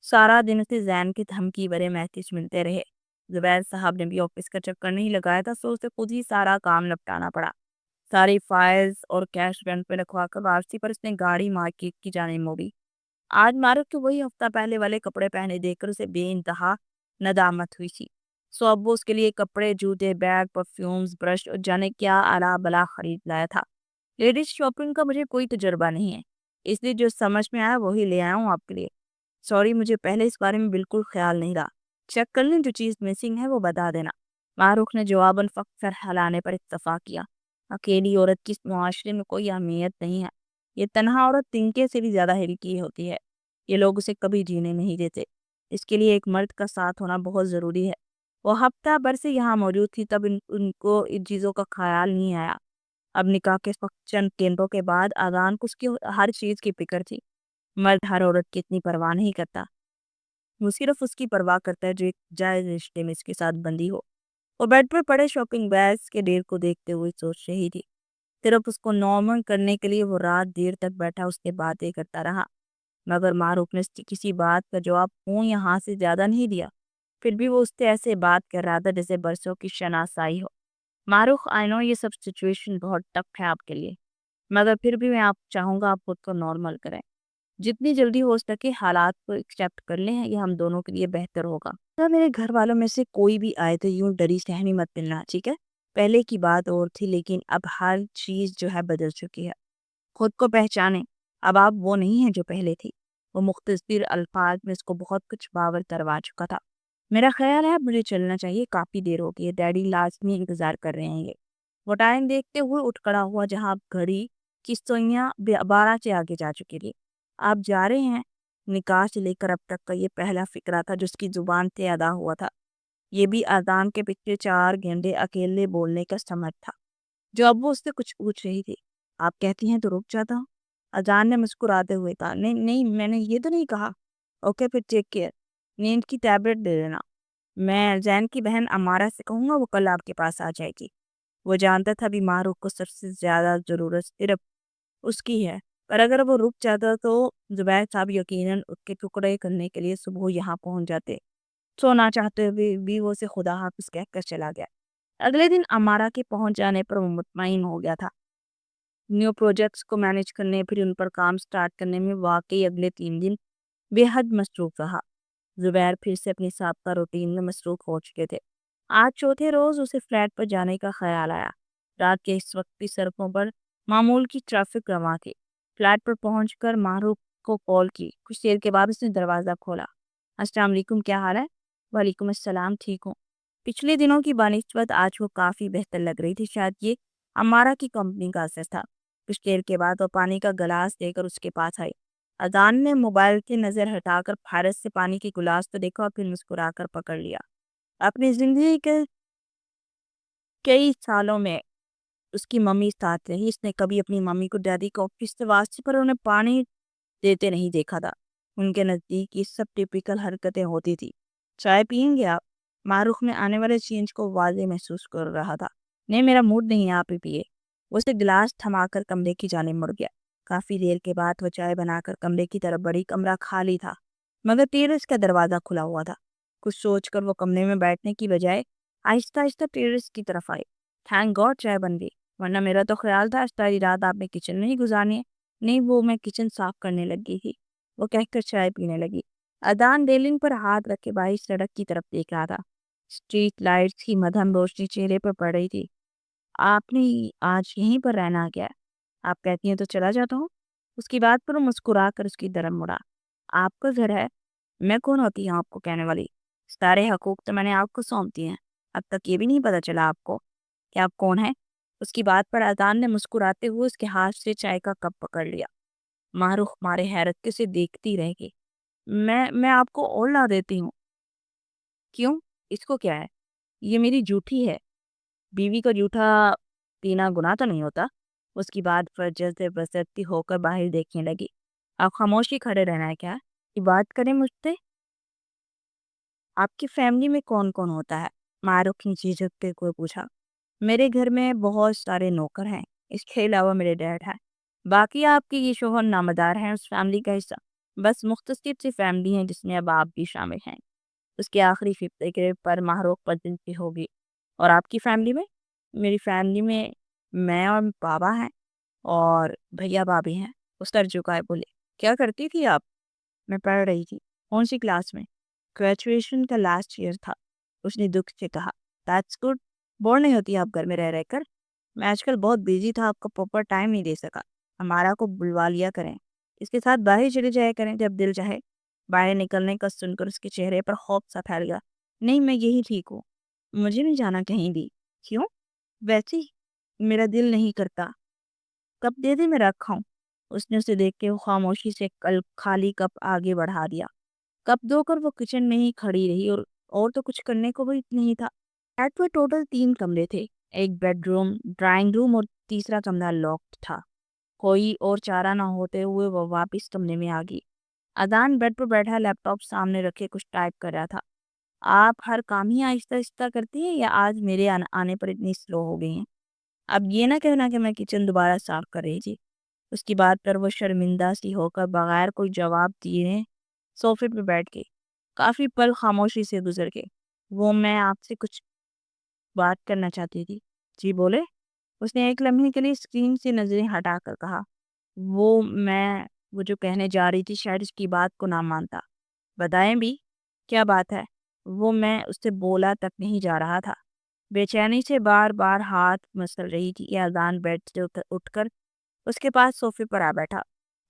سارا دن اسے زین کے دھمکی بھرے میسج ملتے رہے۔ زبیر صاحب نے بھی آفس کا چکر نہیں لگایا تھا، سو اسے خود ہی سارا کام نپٹانا پڑا۔ ساری فائلز اور کیش بینک پہ رکھوا کر واپسی پر اس نے گاڑی مارکیٹ کی جانب موڑی۔ آج مارک کے وہی ہفتہ پہلے والے کپڑے پہنے دیکھ کر اسے بے انتہا ندامت ہوئی تھی۔ سو اب وہ اس کے لیے کپڑے، جوتے، بیگ، پرفیومز، برش اور جانے کیا اعلیٰ بلا خرید لایا تھا۔ لیڈیز شاپنگ کا مجھے کوئی تجربہ نہیں ہے، اس لیے جو سمجھ میں آیا وہی لے آیا ہوں آپ کے لیے۔ سوری، مجھے پہلے اس بارے میں بالکل خیال نہیں رہا۔ چیک کر لیں، جو چیز مسنگ ہے وہ بتا دینا۔ معروف نے جواباً فقط سر ہلانے پر اتفاق کیا۔ اکیلی عورت کی معاشرے میں کوئی اہمیت نہیں ہے۔ یہ تنہا عورت تنکے سے بھی زیادہ ہلکی ہوتی ہے۔ یہ لوگ اسے کبھی جینے نہیں دیتے۔ اس کے لیے ایک مرد کا ساتھ ہونا بہت ضروری ہے۔ وہ ہفتہ بھر سے یہاں موجود تھی، تب ان کو ان چیزوں کا خیال نہیں آیا۔ اب نکاح کے فقط چند گھنٹوں کے بعد اذان کو اس کی ہر چیز کی فکر تھی۔ مرد ہر عورت کی اتنی پرواہ نہیں کرتا، وہ صرف اس کی پرواہ کرتا ہے جو ایک جائز رشتے میں اس کے ساتھ بندی ہو۔ وہ بیڈ پر پڑے شاپنگ بیگز کے ڈھیر کو دیکھتے ہوئے سوچ رہی تھی۔ صرف اس کو نارمل کرنے کے لیے وہ رات دیر تک بیٹھا اس سے باتیں کرتا رہا، مگر معروف نے اس کی کسی بات کا جواب ہوں یا ہاں سے زیادہ نہیں دیا۔ پھر بھی وہ اس سے ایسے بات کر رہا تھا جیسے برسوں کی شناسائی ہو۔ معروف، آئی نو یہ سب سچویشن بہت ٹف ہے آپ کے لیے، مگر پھر بھی میں آپ چاہوں گا آپ خود کو نارمل کریں۔ جتنی جلدی ہو سکے حالات کو ایکسیپٹ کر لیں، یہ ہم دونوں کے لیے بہتر ہوگا۔ اگر میرے گھر والوں میں سے کوئی بھی آئے تو یوں ڈری سہمی مت ملنا، ٹھیک ہے؟ پہلے کی بات اور تھی، لیکن اب ہر چیز جو ہے بدل چکی ہے۔ خود کو پہچانے، اب آپ وہ نہیں ہیں جو پہلے تھی۔ وہ مختصر الفاظ میں اس کو بہت کچھ باور کروا چکا تھا۔ میرا خیال ہے اب مجھے چلنا چاہیے، کافی دیر ہو گئی ہے، ڈیڈی لازمی انتظار کر رہے ہیں۔ یہ وہ ٹائم دیکھتے ہوئے اٹھ کھڑا ہوا، جہاں اب گھڑی کی سوئیاں 12 سے آگے جا چکی تھی۔ آپ جا رہے ہیں؟ نکاح سے لے کر اب تک کا یہ پہلا فکرہ تھا جو اس کی زبان سے ادا ہوا تھا۔ یہ بھی اذان کے پچھلے 4 گھنٹے اکیلے بولنے کا سمجھ تھا، جو اب وہ اس سے کچھ پوچھ رہی تھی۔ آپ کہتی ہیں تو رک جاتا ہوں، اذان نے مسکراتے ہوئے کہا۔ نہیں نہیں، میں نے یہ تو نہیں کہا۔ اوکے، پھر ٹیک کیئر، نیند کی ٹیبلٹ دے دینا۔ میں زین کی بہن امارہ سے کہوں گا، وہ کل آپ کے پاس آ جائے گی۔ وہ جانتا تھا بھی معروف کو سب سے زیادہ ضرورت صرف اس کی ہے، پر اگر وہ رک جاتا تو زبیر صاحب یقیناً اس کے ٹکڑے کرنے کے لیے صبح یہاں پہنچ جاتے۔ سونا چاہتے ہوئے بھی وہ اسے خدا حافظ کہہ کر چلا گیا۔ اگلے دن امارہ کے پہنچ جانے پر وہ مطمئن ہو گیا تھا۔ نیو پروجیکٹس کو مینیج کرنے، پھر ان پر کام سٹارٹ کرنے میں واقعی اگلے 3 دن بے حد مصروف رہا۔ زبیر پھر سے اپنی سابقہ روٹین میں مصروف ہو چکے تھے۔ آج چوتھے روز اسے فلیٹ پر جانے کا خیال آیا۔ رات کے اس وقت بھی سڑکوں پر معمول کی ٹریفک رواں تھی۔ فلیٹ پر پہنچ کر معروف کو کال کی۔ کچھ دیر کے بعد اس نے دروازہ کھولا۔ السلام علیکم، کیا حال ہے؟ وعلیکم السلام، ٹھیک ہوں۔ پچھلے دنوں کی بنسبت آج وہ کافی بہتر لگ رہی تھی، شاید یہ امارہ کی کمپنی کا اثر تھا۔ کچھ دیر کے بعد وہ پانی کا گلاس دے کر اس کے پاس آئی۔ اذان نے موبائل سے نظر ہٹا کر پھارس سے پانی کی گلاس تو دیکھا اور پھر مسکرا کر پکڑ لیا۔ اپنی زندگی کے کئی سالوں میں اس کی ممی ساتھ رہی، اس نے کبھی اپنی ممی کو ڈیڈی کو آفس سے واسطے پر انہیں پانی دیتے نہیں دیکھا تھا۔ ان کے نزدیک یہ سب ٹیپیکل حرکتیں ہوتی تھی۔ چائے پئیں گے آپ؟ معروف میں آنے والے چینج کو واضح محسوس کر رہا تھا۔ نہیں، میرا موڈ نہیں ہے، آپ ہی پیے۔ وہ اسے گلاس تھما کر کمرے کی جانب مڑ گیا۔ کافی دیر کے بعد وہ چائے بنا کر کمرے کی طرف بڑھی۔ کمرہ خالی تھا، مگر ٹیرس کا دروازہ کھلا ہوا تھا۔ کچھ سوچ کر وہ کمرے میں بیٹھنے کی بجائے آہستہ آہستہ ٹیرس کی طرف آئی۔ تھینک گاڈ چائے بن گئی، ورنہ میرا تو خیال تھا ساری رات آپ نے کچن میں ہی گزارنی ہے۔ نہیں، وہ میں کچن صاف کرنے لگی تھی، وہ کہہ کر چائے پینے لگی۔ اذان ریلنگ پر ہاتھ رکھے باہر سڑک کی طرف دیکھ رہا تھا۔ اسٹریٹ لائٹس کی مدھم روشنی چہرے پر پڑ رہی تھی۔ آپ نے آج یہیں پر رہنا کیا ہے؟ آپ کہتی ہیں تو چلا جاتا ہوں۔ اس کی بات پر وہ مسکرا کر اس کی طرف مڑا۔ آپ کا گھر ہے، میں کون ہوتی ہوں آپ کو کہنے والی؟ سارے حقوق تو میں نے آپ کو سونپ دیے ہیں، اب تک یہ بھی نہیں پتا چلا آپ کو کہ آپ کون ہیں؟ اس کی بات پر اذان نے مسکراتے ہوئے اس کے ہاتھ سے چائے کا کپ پکڑ لیا۔ ماہ مارے حیرت کے سے دیکھتی رہ گئی۔ میں آپ کو اور لا دیتی ہوں۔ کیوں؟ اس کو کیا ہے؟ یہ میری جھوٹی ہے۔ بیوی کو جھوٹا پینا گناہ تو نہیں ہوتا؟ اس کی بات پر جذبے بسرتی ہو کر باہر دیکھنے لگی۔ آپ خاموشی کھڑے رہنا ہے کیا؟ یہ بات کریں مجھ سے؟ آپ کی فیملی میں کون کون ہوتا ہے؟ معروف نے جھجکتے ہوئے پوچھا۔ میرے گھر میں بہت سارے نوکر ہیں، اس کے علاوہ میرے ڈیڈ ہیں، باقی آپ کی یہ شوہر نامدار ہیں اس فیملی کا حصہ۔ بس مختصر سی فیملی ہیں جس میں اب آپ بھی شامل ہیں۔ اس کے آخری فکرے پر محروق پر دلچسپی ہوگی۔ اور آپ کی فیملی میں؟ میری فیملی میں اور بابا ہیں اور بھیا بھابھی ہیں۔ اس سر جھکائے بولے۔ کیا کرتی تھی آپ؟ میں پڑھ رہی تھی۔ کون سی کلاس میں؟ گریجویشن کا لاسٹ ایئر تھا۔ اس نے دکھ سے کہا۔ That's good. بور نہیں ہوتی آپ گھر میں رہ کر؟ میں آج کل بہت بیزی تھا، آپ کو پراپر ٹائم نہیں دے سکا۔ ہمارا کو بلوا لیا کریں، اس کے ساتھ باہر چلے جایا کریں جب دل چاہے۔ باہر نکلنے کا سن کر اس کے چہرے پر خوف سا پھیل گیا۔ نہیں، میں یہی ٹھیک ہوں، مجھے نہیں جانا کہیں بھی۔ کیوں؟ ویسے ہی میرا دل نہیں کرتا۔ کپ دے دے، میں رکھا ہوں۔ اس نے اسے دیکھ کے خاموشی سے خالی کپ آگے بڑھا دیا۔ کپ دھو کر وہ کچن میں ہی کھڑی رہی اور تو کچھ کرنے کو بھی نہیں تھا۔ فلیٹ میں ٹوٹل 3 کمرے تھے، ایک بیڈ روم، ڈرائنگ روم اور تیسرا کمرہ لاکڈ تھا۔ کوئی اور چارہ نہ ہوتے ہوئے وہ واپس کمرے میں آ گئی۔ اذان بیڈ پر بیٹھا لیپ ٹاپ سامنے رکھے کچھ ٹائپ کر رہا تھا۔ آپ ہر کام ہی آہستہ آہستہ کرتی ہیں یا آج میرے آنے پر اتنی سلو ہو گئی ہیں؟ اب یہ نہ کہنا کہ میں کچن دوبارہ صاف کر رہی تھی۔ اس کی بات پر وہ شرمندہ سی ہو کر بغیر کوئی جواب دیے صوفے پہ بیٹھ گئی۔ کافی پل خاموشی سے گزر گئے۔ وہ میں آپ سے کچھ بات کرنا چاہتی تھی۔ جی بولے؟ اس نے ایک لمحے کے لیے اسکرین سے نظریں ہٹا کر کہا۔ وہ جو کہنے جا رہی تھی شاید اس کی بات کو نہ مانتا۔ بتائیں بھی، کیا بات ہے؟ میں اس سے بولا تک نہیں جا رہا تھا۔ بے چینی سے بار بار ہاتھ مسل رہی تھی کہ اذان بیڈ سے اٹھ کر اس کے پاس صوفے پر آ بیٹھا۔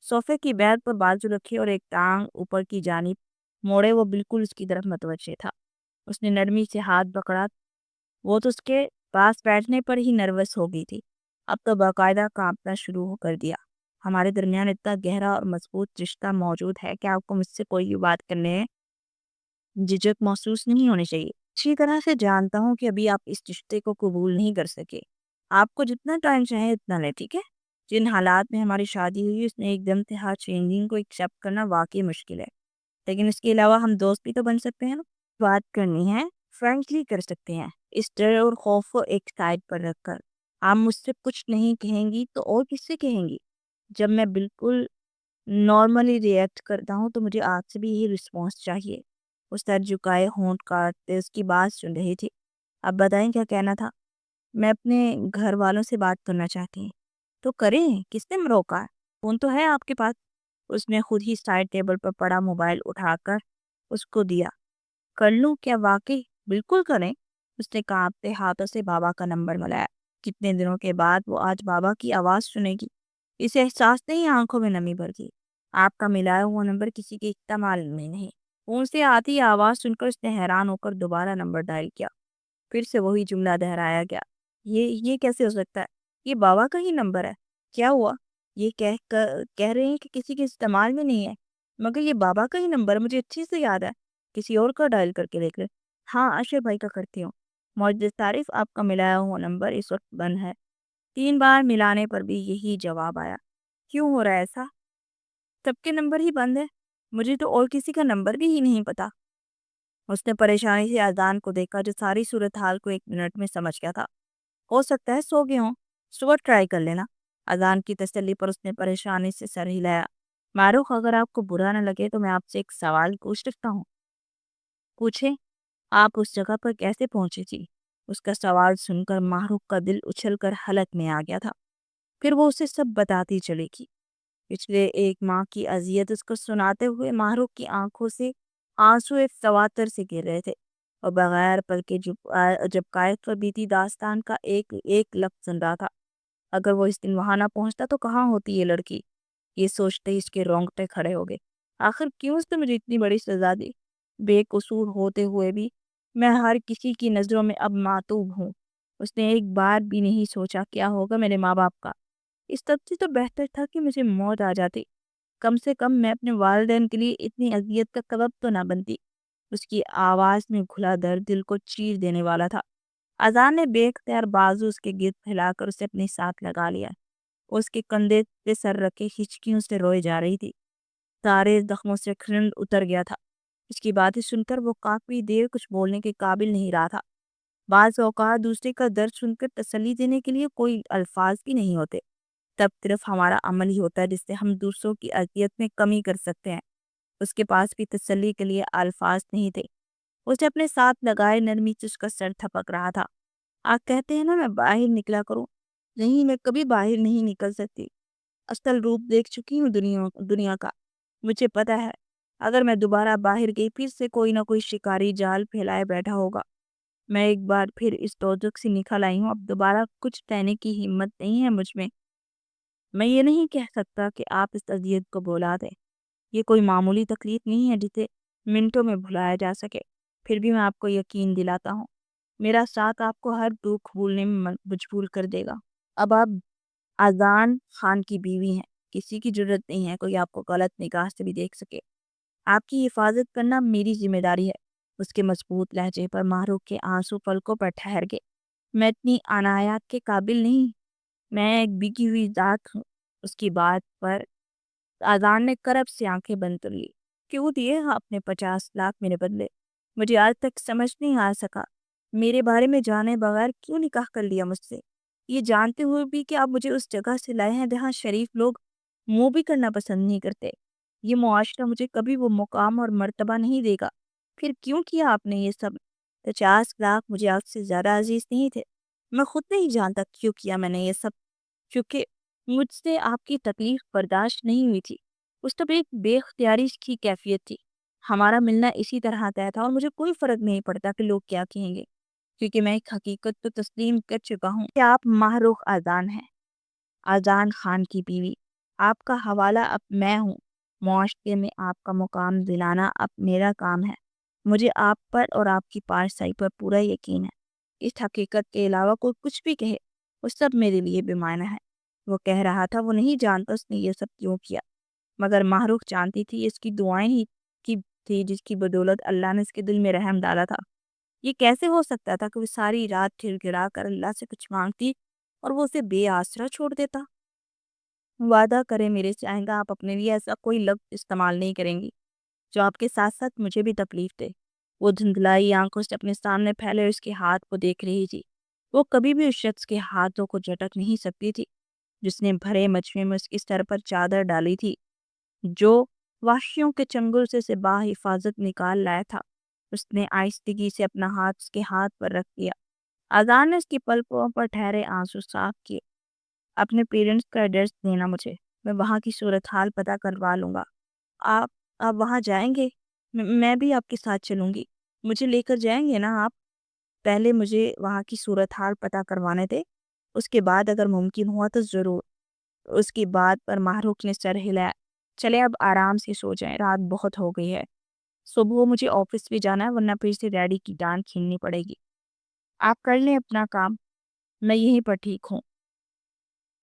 صوفے کی بیڈ پر بازو رکھی اور ایک ٹانگ اوپر کی جانب موڑے وہ بالکل اس کی طرف متوجہ تھا۔ اس نے نرمی سے ہاتھ پکڑا۔ وہ تو اس کے پاس بیٹھنے پر ہی نروس ہو گئی تھی، اب تو باقاعدہ کانپنا شروع کر دیا۔ ہمارے درمیان اتنا گہرا اور مضبوط رشتہ موجود ہے کہ آپ کو مجھ سے کوئی بھی بات کرنے جھجک محسوس نہیں ہونی چاہیے۔ اچھی طرح سے جانتا ہوں کہ ابھی آپ اس رشتے کو قبول نہیں کر سکے۔ آپ کو جتنا ٹائم چاہے اتنا لے، ٹھیک ہے؟ جن حالات میں ہماری شادی ہوئی اس نے ایک دم سے ہاتھ چینجنگ کو ایکسیپٹ کرنا واقعی مشکل ہے، لیکن اس کے علاوہ ہم دوست بھی تو بن سکتے ہیں نا۔ بات کرنی ہے فرینکلی کر سکتے ہیں، اس ڈر اور خوف کو ایک سائڈ پر رکھ کر۔ آپ مجھ سے کچھ نہیں کہیں گی تو اور کس سے کہیں گی؟ جب میں بالکل نارملی ریئیکٹ کرتا ہوں تو مجھے آپ سے بھی یہی رسپانس چاہیے۔ اس سر جھکائے ہونٹ کاٹتے اس کی بات سن رہی تھی۔ اب بتائیں کیا کہنا تھا؟ میں اپنے گھر والوں سے بات کرنا چاہتی ہوں۔ تو کریں، کس نے روکا ہے؟ فون تو ہے آپ کے پاس۔ اس نے خود ہی سائڈ ٹیبل پر پڑا موبائل اٹھا کر اس کو دیا۔ کر لوں کیا واقعی؟ بالکل کریں۔ اس نے کانپتے ہاتھوں سے بابا کا نمبر ملایا۔ کتنے دنوں کے بعد وہ آج بابا کی آواز سنے گی، اسے احساس نہیں، آنکھوں میں نمی بھر گئی۔ آپ کا ملایا ہوا نمبر کسی کے استعمال میں نہیں۔ فون سے آتی آواز سن کر اس نے حیران ہو کر دوبارہ نمبر ڈائل کیا۔ پھر سے وہی جملہ دہرایا گیا۔ یہ کیسے ہو سکتا ہے؟ یہ بابا کا ہی نمبر ہے۔ کیا ہوا؟ یہ کہہ رہے ہیں کہ کسی کے استعمال میں نہیں ہے، مگر یہ بابا کا ہی نمبر مجھے اچھی سے یاد ہے۔ کسی اور کا ڈائل کر کے دیکھ لیں۔ ہاں، اشر بھائی کا کرتی ہوں۔ معزز تعریف، آپ کا ملایا ہوا نمبر اس وقت بند ہے۔ 3 بار ملانے پر بھی یہی جواب آیا۔ کیوں ہو رہا ہے ایسا؟ سب کے نمبر ہی بند ہے، مجھے تو اور کسی کا نمبر بھی ہی نہیں پتا۔ اس نے پریشانی سے اذان کو دیکھا جو ساری صورتحال کو 1 منٹ میں سمجھ گیا تھا۔ ہو سکتا ہے سو گئے ہوں، صبح ٹرائی کر لینا۔ اذان کی تسلی پر اس نے پریشانی سے سر ہلایا۔ معروف، اگر آپ کو برا نہ لگے تو میں آپ سے ایک سوال پوچھ سکتا ہوں؟ پوچھیں۔ آپ اس جگہ پر کیسے پہنچی تھی؟ اس کا سوال سن کر معروف کا دل اچھل کر حلق میں آ گیا تھا۔ پھر وہ اسے سب بتاتی چلے گی۔ پچھلے 1 ماہ کی اذیت اس کو سناتے ہوئے معروف کی آنکھوں سے آنسو تواتر سے گر رہے تھے، اور بغیر پل کے جب قائد پر بیتی داستان کا ایک ایک لفظ سن رہا تھا۔ اگر وہ اس دن وہاں نہ پہنچتا تو کہاں ہوتی یہ لڑکی؟ یہ سوچتے ہی اس کے رونگٹے کھڑے ہو گئے۔ آخر کیوں اس نے مجھے اتنی بڑی سزا دی؟ بے قصور ہوتے ہوئے بھی میں ہر کسی کی نظروں میں اب معتوب ہوں۔ اس نے ایک بار بھی نہیں سوچا کیا ہوگا میرے ماں باپ کا۔ اس سب سے تو بہتر تھا کہ مجھے موت آ جاتی، کم سے کم میں اپنے والدین کے لیے اتنی اذیت کا سبب تو نہ بنتی۔ اس کی آواز میں گھلا درد دل کو چیر دینے والا تھا۔ اذان نے بے اختیار بازو اس کے گرد پھیلا کر اسے اپنے ساتھ لگا لیا۔ اس کے کندھے پہ سر رکھے ہچکیوں سے روئے جا رہی تھی۔ سارے زخموں سے خون اتر گیا تھا۔ اس کی باتیں سن کر وہ کافی دیر کچھ بولنے کے قابل نہیں رہا تھا۔ بعض اوقات دوسرے کا درد سن کر تسلی دینے کے لیے کوئی الفاظ بھی نہیں ہوتے، تب صرف ہمارا عمل ہی ہوتا ہے جس سے ہم دوسروں کی اذیت میں کمی کر سکتے ہیں۔ اس کے پاس بھی تسلی کے لیے الفاظ نہیں تھے۔ اسے اپنے ساتھ لگائے نرمی سے اس کا سر تھپک رہا تھا۔ آپ کہتے ہیں نا میں باہر نکلا کروں، نہیں، میں کبھی باہر نہیں نکل سکتی۔ اصل روپ دیکھ چکی ہوں دنیا کا۔ مجھے پتا ہے اگر میں دوبارہ باہر گئی پھر سے کوئی نہ کوئی شکاری جال پھیلائے بیٹھا ہوگا۔ میں ایک بار پھر اس دوزخ سے نکل آئی ہوں، اب دوبارہ کچھ کہنے کی ہمت نہیں ہے مجھ میں۔ میں یہ نہیں کہہ سکتا کہ آپ اس اذیت کو بھلا دیں۔ یہ کوئی معمولی تکلیف نہیں ہے جسے منٹوں میں بھلایا جا سکے۔ پھر بھی میں آپ کو یقین دلاتا ہوں، میرا ساتھ آپ کو ہر دکھ بھولنے میں مجبور کر دے گا۔ اب آپ اذان خان کی بیوی ہیں، کسی کی ضرورت نہیں ہے کوئی آپ کو غلط نگاہ سے بھی دیکھ سکے۔ آپ کی حفاظت کرنا میری ذمہ داری ہے۔ اس کے مضبوط لہجے پر ماہروخ کے آنسو پلکوں پر ٹھہر گئے۔ میں اتنی عنایات کے قابل نہیں، میں ایک بکی ہوئی ذات ہوں۔ اس کی بات پر اذان نے کرب سے آنکھیں بند کر لی۔ کیوں دیے آپ نے 50 لاکھ میرے بدلے؟ مجھے آج تک سمجھ نہیں آ سکا، میرے بارے میں جانے بغیر کیوں نکاح کر لیا مجھ سے، یہ جانتے ہوئے بھی کہ آپ مجھے اس جگہ سے لائے ہیں جہاں شریف لوگ منہ بھی کرنا پسند نہیں کرتے۔ یہ معاشرہ مجھے کبھی وہ مقام اور مرتبہ نہیں دے گا۔ پھر کیوں کیا آپ نے یہ سب؟ 50 لاکھ مجھے آپ سے زیادہ عزیز نہیں تھے۔ میں خود نہیں جانتا کیوں کیا میں نے یہ سب، کیونکہ مجھ سے آپ کی تکلیف برداشت نہیں ہوئی تھی۔ اس سب ایک بے اختیاری کی کیفیت تھی۔ ہمارا ملنا اسی طرح طے تھا اور مجھے کوئی فرق نہیں پڑتا کہ لوگ کیا کہیں گے، کیونکہ میں ایک حقیقت تو تسلیم کر چکا ہوں کہ آپ ماہروخ اذان ہیں، اذان خان کی بیوی۔ آپ کا حوالہ اب میں ہوں۔ معاشرے میں آپ کا مقام دلانا اب میرا کام ہے۔ مجھے آپ پر اور آپ کی پارسائی پر پورا یقین ہے۔ اس حقیقت کے علاوہ کوئی کچھ بھی کہے وہ سب میرے لیے بے معنی ہے۔ وہ کہہ رہا تھا وہ نہیں جانتا اس نے یہ سب کیوں کیا، مگر ماہروخ جانتی تھی اس کی دعائیں ہی کی تھی جس کی بدولت اللہ نے اس کے دل میں رحم ڈالا تھا۔ یہ کیسے ہو سکتا تھا کہ وہ ساری رات گھر گھرا کر اللہ سے کچھ مانگتی اور وہ اسے بے آسرا چھوڑ دیتا؟ وعدہ کرے میرے سے آئندہ آپ اپنے لیے ایسا کوئی لفظ استعمال نہیں کریں گی جو آپ کے ساتھ ساتھ مجھے بھی تکلیف دے۔ وہ دھندلائی آنکھوں سے اپنے سامنے پھیلے اس کے ہاتھ کو دیکھ رہی تھی۔ وہ کبھی بھی اس شخص کے ہاتھوں کو جھٹک نہیں سکتی تھی جس نے بھرے مجمع میں اس کی سر پر چادر ڈالی تھی، جو وحشیوں کے چنگل سے با حفاظت نکال لایا تھا۔ اس نے آہستگی سے اپنا ہاتھ اس کے ہاتھ پر رکھ دیا۔ اذان نے اس کی پلکوں پر ٹھہرے آنسو صاف کیے۔ اپنے پیرنٹس کا ایڈریس دینا مجھے، میں وہاں کی صورتحال پتہ کروا لوں گا۔ آپ آپ وہاں جائیں گے؟ میں بھی آپ کے ساتھ چلوں گی۔ مجھے لے کر جائیں گے نا آپ؟ پہلے مجھے وہاں کی صورتحال پتہ کروانے دے، اس کے بعد اگر ممکن ہوا تو ضرور۔ اس کی بات پر ماہروخ نے سر ہلایا۔ چلے اب آرام سے سو جائیں، رات بہت ہو گئی ہے۔ صبح مجھے آفس بھی جانا ہے ورنہ پھر سے ڈیڈی کی ڈانٹ کھیننی پڑے گی۔ آپ کر لیں اپنا کام، میں یہیں پر ٹھیک ہوں۔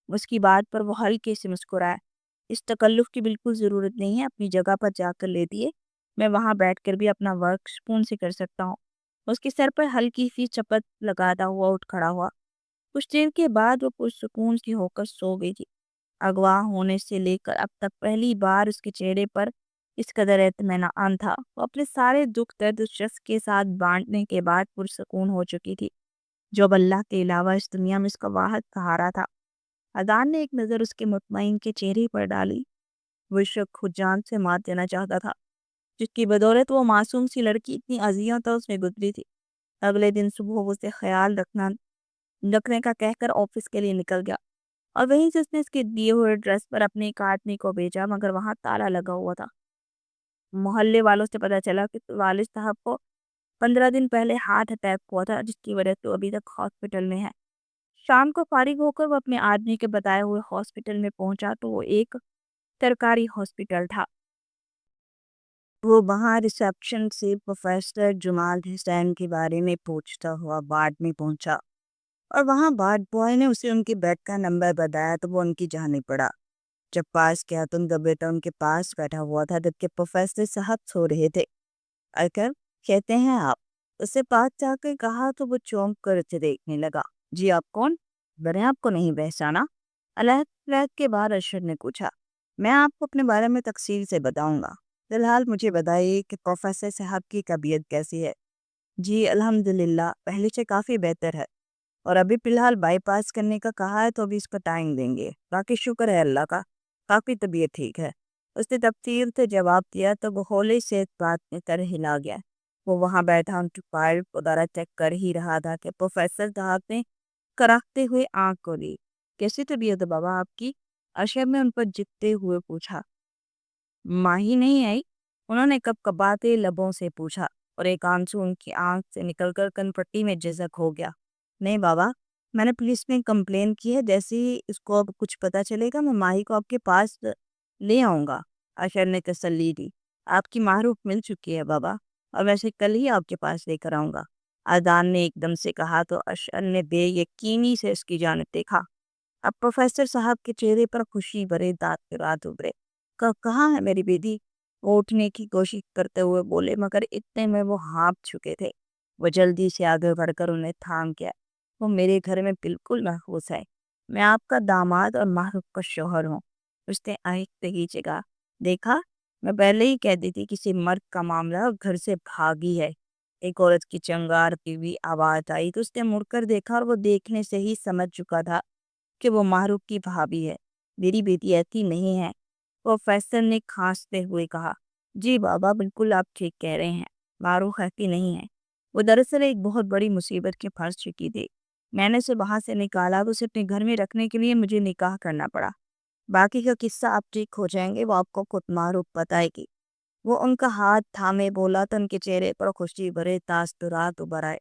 اس کی بات پر وہ ہلکے سے مسکرایا۔ اس تکلف کی بالکل ضرورت نہیں ہے، اپنی جگہ پر جا کر لے دیے، میں وہاں بیٹھ کر بھی اپنا ورک سکون سے کر سکتا ہوں۔ اس کے سر پر ہلکی سی چپت لگاتا ہوا اٹھ کھڑا ہوا۔ کچھ دیر کے بعد وہ پرسکون سی ہو کر سو گئی تھی۔ اغوا ہونے سے لے کر اب تک پہلی بار اس کے چہرے پر اس قدر اطمینان تھا۔ وہ اپنے سارے دکھ درد اس شخص کے ساتھ بانٹنے کے بعد پرسکون ہو چکی تھی جو اب اللہ کے علاوہ اس دنیا میں اس کا واحد سہارا تھا۔ اذان نے ایک نظر اس کے مطمئن کے چہرے پر ڈالی۔ وہ شخص خود جان سے مات دینا چاہتا تھا جس کی بدولت وہ معصوم سی لڑکی اتنی اذیتوں سے گزری تھی۔ اگلے دن صبح وہ اسے خیال رکھنے کا کہہ کر آفس کے لیے نکل گیا اور وہیں سے اس نے اس کے دیے ہوئے ایڈریس پر اپنے ایک آدمی کو بھیجا، مگر وہاں تالا لگا ہوا تھا۔ محلے والوں سے پتہ چلا کہ والد صاحب کو 15 دن پہلے ہارٹ اٹیک ہوا تھا جس کی وجہ سے وہ ابھی تک ہاسپٹل میں ہے۔ شام کو فارغ ہو کر وہ اپنے آدمی کے بتائے ہوئے ہاسپٹل میں پہنچا تو وہ ایک سرکاری ہاسپٹل تھا۔ وہ وہاں ریسیپشن سے پروفیسر جمال حسین کے بارے میں پوچھتا ہوا وارڈ میں پہنچا، اور وہاں وارڈ بوائے نے اسے ان کے بیڈ کا نمبر بتایا تو وہ ان کی جانب پڑا۔ جب پاس کیا تو ان کا بیٹا ان کے پاس بیٹھا ہوا تھا، جبکہ پروفیسر صاحب سو رہے تھے۔ اگر کہتے ہیں آپ، اسے پاس جا کر کہا تو وہ چونک کر اسے دیکھنے لگا۔ جی آپ کون؟ میں نے آپ کو نہیں پہچانا۔ علیحدہ کے بعد ارشد نے پوچھا۔ میں آپ کو اپنے بارے میں تفصیل سے بتاؤں گا، فی الحال مجھے بتائیے کہ پروفیسر صاحب کی طبیعت کیسی ہے؟ جی الحمدللہ پہلے سے کافی بہتر ہے، اور ابھی فی الحال بائی پاس کرنے کا کہا ہے تو ابھی اس پر ٹائم دیں گے، باقی شکر ہے اللہ کا، کافی طبیعت ٹھیک ہے۔ اس نے تفصیل سے جواب دیا تو وہ ہولے سے بات میں کر ہلا گیا۔ وہ وہاں بیٹھا ان کی فائل وغیرہ چیک کر ہی رہا تھا کہ پروفیسر صاحب نے کراہتے ہوئے آنکھ کھولی۔ کیسی طبیعت ہے بابا آپ کی؟ اشرف نے ان پر جتتے ہوئے پوچھا۔ ماہی نہیں آئی؟ انہوں نے کب کباتے لبوں سے پوچھا، اور ایک آنسو ان کی آنکھ سے نکل کر کن پٹی میں جذب ہو گیا۔ نہیں بابا، میں نے پولیس میں کمپلین کی ہے، جیسے ہی اس کو اب کچھ پتا چلے گا میں ماہی کو آپ کے پاس لے آؤں گا، اشر نے تسلی دی۔ آپ کی معروف مل چکی ہے بابا، اور ویسے کل ہی آپ کے پاس لے کر آؤں گا، آدان نے ایک دم سے کہا تو اشر نے بے یقینی سے اس کی جانب دیکھا۔ اب پروفیسر صاحب کے چہرے پر خوشی بھرے دانت ابھرے۔ کہاں ہے میری بیٹی؟ وہ اٹھنے کی کوشش کرتے ہوئے بولے، مگر اتنے میں وہ ہانپ چکے تھے۔ وہ جلدی سے آگے بڑھ کر انہیں تھام گیا۔ وہ میرے گھر میں بالکل محفوظ ہے، میں آپ کا داماد اور معروف کا شوہر ہوں، اس نے آہستگی سے کہا۔ دیکھا، میں پہلے ہی کہہ دی تھی کسی مرد کا معاملہ گھر سے بھاگی ہے۔ ایک عورت کی چنگار کی بھی آواز آئی تو اس نے مڑ کر دیکھا، اور وہ دیکھنے سے ہی سمجھ چکا تھا کہ وہ معروف کی بھابھی ہے۔ میری بیٹی ایسی نہیں ہے، پروفیسر نے کھانستے ہوئے کہا۔ جی بابا بالکل آپ ٹھیک کہہ رہے ہیں، معروف ایسی نہیں ہے، وہ دراصل ایک بہت بڑی مصیبت کے پھنس چکی تھی، میں نے اسے وہاں سے نکالا، اسے اپنے گھر میں رکھنے کے لیے مجھے نکاح کرنا پڑا۔ باقی کا قصہ آپ ٹھیک ہو جائیں گے، وہ آپ کو خود معروف بتائے گی۔ وہ ان کا ہاتھ تھامے بولا تو ان کے چہرے پر خوشی بھرے تاثرات ابھر آئے۔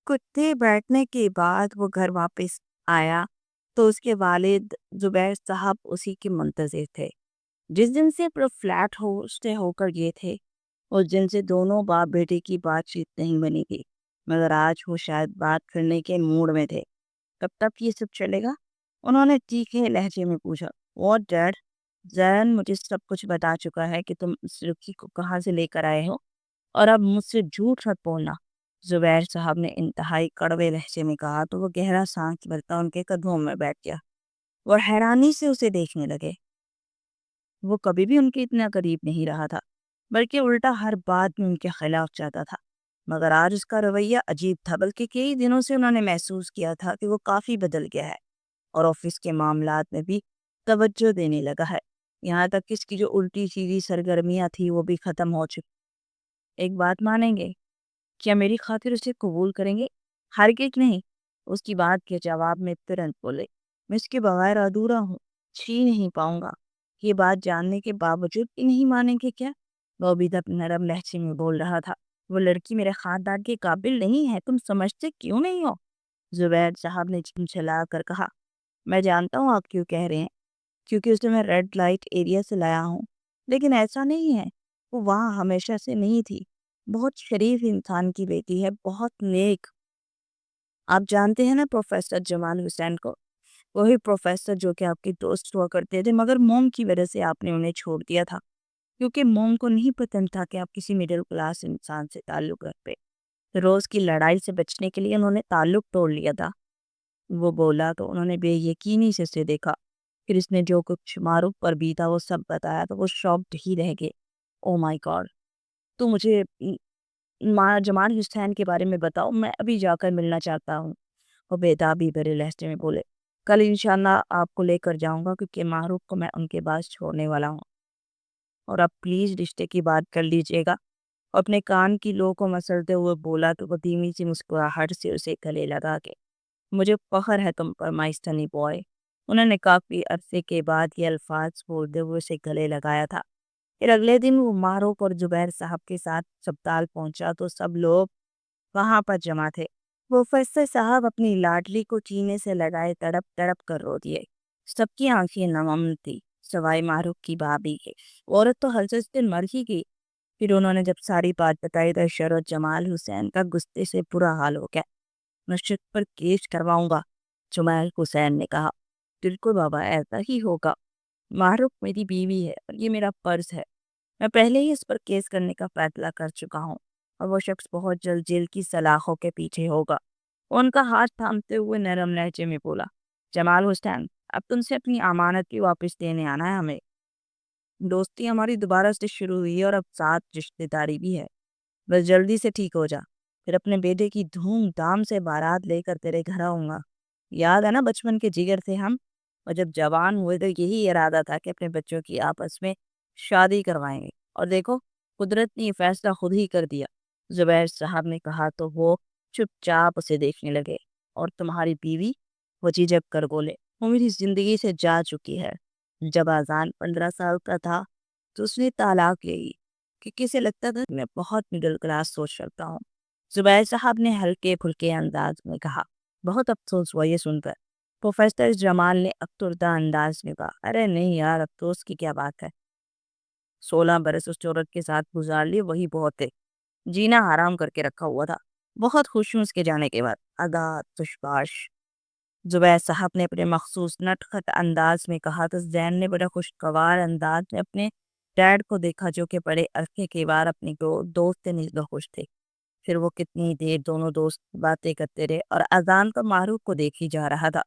کچھ دیر بیٹھنے کے بعد وہ گھر واپس آیا تو اس کے والد زبیر صاحب اسی کے منتظر تھے۔ جس دن سے فلیٹ سے ہو کر گئے تھے، اس دن سے دونوں باپ بیٹے کی بات چیت نہیں بنی تھی، مگر آج وہ شاید بات کرنے کے موڈ میں تھے۔ کب تک یہ سب چلے گا؟ انہوں نے تیکھے لہجے میں پوچھا۔ What did? زین مجھے سب کچھ بتا چکا ہے کہ تم اس لڑکی کو کہاں سے لے کر آئے ہو، اور اب مجھ سے جھوٹ مت بولنا، زبیر صاحب نے انتہائی کڑوے لہجے میں کہا تو وہ گہرا سانس بھرتا ان کے قدموں میں بیٹھ گیا۔ وہ حیرانی سے اسے دیکھنے لگے۔ وہ کبھی بھی ان کے اتنا قریب نہیں رہا تھا، بلکہ الٹا ہر بات میں ان کے خلاف جاتا تھا، مگر آج اس کا رویہ عجیب تھا، بلکہ کئی دنوں سے انہوں نے محسوس کیا تھا کہ وہ کافی بدل گیا ہے، اور آفس کے معاملات میں بھی توجہ دینے لگا ہے، یہاں تک کہ اس کی جو الٹی سیدھی سرگرمیاں تھی وہ بھی ختم ہو چکی۔ ایک بات مانیں گے؟ کیا میری خاطر اسے قبول کریں گے؟ ہرگز نہیں، اس کی بات کے جواب میں ترنت بولے۔ میں اس کے بغیر ادھورا ہوں، جی نہیں پاؤں گا۔ یہ بات جاننے کے باوجود بھی نہیں مانیں گے کیا؟ وہ بھی دب نرم لہجے میں بول رہا تھا۔ وہ لڑکی میرے خاندان کے قابل نہیں ہے، تم سمجھتے کیوں نہیں ہو؟ زبیر صاحب نے جھنجھلا کر کہا۔ میں جانتا ہوں آپ کیوں کہہ رہے ہیں، کیونکہ اسے میں ریڈ لائٹ ایریا سے لایا ہوں، لیکن ایسا نہیں ہے، وہ وہاں ہمیشہ سے نہیں تھی، بہت شریف انسان کی بیٹی ہے، بہت نیک۔ آپ جانتے ہیں نا پروفیسر جمال حسین کو، وہی پروفیسر جو کہ آپ کے دوست ہوا کرتے تھے، مگر موم کی وجہ سے آپ نے انہیں چھوڑ دیا تھا، کیونکہ موم کو نہیں پسند تھا کہ آپ کسی مڈل کلاس انسان سے تعلق رکھتے۔ روز کی لڑائی سے بچنے کے لیے انہوں نے تعلق توڑ لیا تھا۔ وہ بولا تو انہوں نے بے یقینی سے اسے دیکھا، پھر اس نے جو کچھ معروف پر بیتا وہ سب بتایا تو وہ شاکڈ ہی رہ گئے۔ او مائی گاڈ، تو مجھے جمال حسین کے بارے میں بتاؤ، میں ابھی جا کر ملنا چاہتا ہوں، وہ بیتابی بھرے لہجے میں بولے۔ کل انشاءاللہ آپ کو لے کر جاؤں گا، کیونکہ معروف کو میں ان کے پاس چھوڑنے والا ہوں، اور اب پلیز رشتے کی بات کر لیجیے گا۔ اپنے کان کی لو کو مسلتے ہوئے بولا تو وہ دھیمی سی مسکراہٹ سے اسے گلے لگا کے۔ مجھے فخر ہے تم پر مائی سنی بوائے۔ انہوں نے کافی عرصے کے بعد یہ الفاظ بولتے ہوئے اسے گلے لگایا تھا۔ پھر اگلے دن وہ معروف اور زبیر صاحب کے ساتھ ہسپتال پہنچا تو سب لوگ وہاں پر جمع تھے۔ پروفیسر صاحب اپنی لاڈلی کو سینے سے لگائے تڑپ تڑپ کر رو دیے۔ سب کی آنکھیں نم تھی، سوائے معروف کی بھابھی کے۔ عورت تو حلچل سے مر ہی گئی۔ پھر انہوں نے جب ساری بات بتائی تو شرط جمال حسین کا غصے سے برا حال ہو گیا۔ میں شک پر کیس کرواؤں گا، جمال حسین نے کہا۔ بالکل بابا، ایسا ہی ہوگا۔ معروف میری بیوی ہے اور یہ میرا فرض ہے۔ میں پہلے ہی اس پر کیس کرنے کا فیصلہ کر چکا ہوں اور وہ شخص بہت جلد جیل کی سلاخوں کے پیچھے ہوگا۔ ان کا ہاتھ تھامتے ہوئے نرم لہجے میں بولا، جمال حسین، اب تم سے اپنی امانت کی واپس دینے آنا ہے ہمیں۔ دوستی ہماری دوبارہ سے شروع ہوئی ہے اور اب ساتھ رشتے داری بھی ہے۔ بس جلدی سے ٹھیک ہو جا، پھر اپنے بیٹے کی دھوم دھام سے بارات لے کر تیرے گھر آؤں گا۔ یاد ہے نا بچپن کے جگر تھے ہم، اور جب جوان ہوئے تو یہی ارادہ تھا کہ اپنے بچوں کی آپس میں شادی کروائیں گے، اور دیکھو قدرت نے یہ فیصلہ خود ہی کر دیا۔ زبیر صاحب نے کہا تو وہ چپ چاپ اسے دیکھنے لگے۔ اور تمہاری بیوی؟ وہ جھجک کر بولے، وہ میری زندگی سے جا چکی ہے۔ جب آذان 15 سال کا تھا تو اس نے طلاق لے لی، کہ کسے لگتا تھا کہ میں بہت مڈل کلاس سوچ رکھتا ہوں۔ زبیر صاحب نے ہلکے پھلکے انداز میں کہا۔ بہت افسوس ہوا یہ سن کر۔ پروفیسر جمال نے افسردہ انداز میں کہا، ارے نہیں یار، افسوس کی کیا بات ہے؟ 16 برس اس عورت کے ساتھ گزار لیے وہی بہت ہے۔ جینا حرام کر کے رکھا ہوا تھا۔ بہت خوش ہوں اس کے جانے کے بعد۔ ادا تشباش، زبیر صاحب نے اپنے مخصوص نٹخٹ انداز میں کہا تو زین نے بڑا خوشگوار انداز میں اپنے ڈیڈ کو دیکھا، جو کہ بڑے عرصے کے بعد اپنے دوست سے نسبت خوش تھے۔ پھر وہ کتنی دیر دونوں دوست باتیں کرتے رہے اور اذان تو معروف کو دیکھ ہی جا رہا تھا،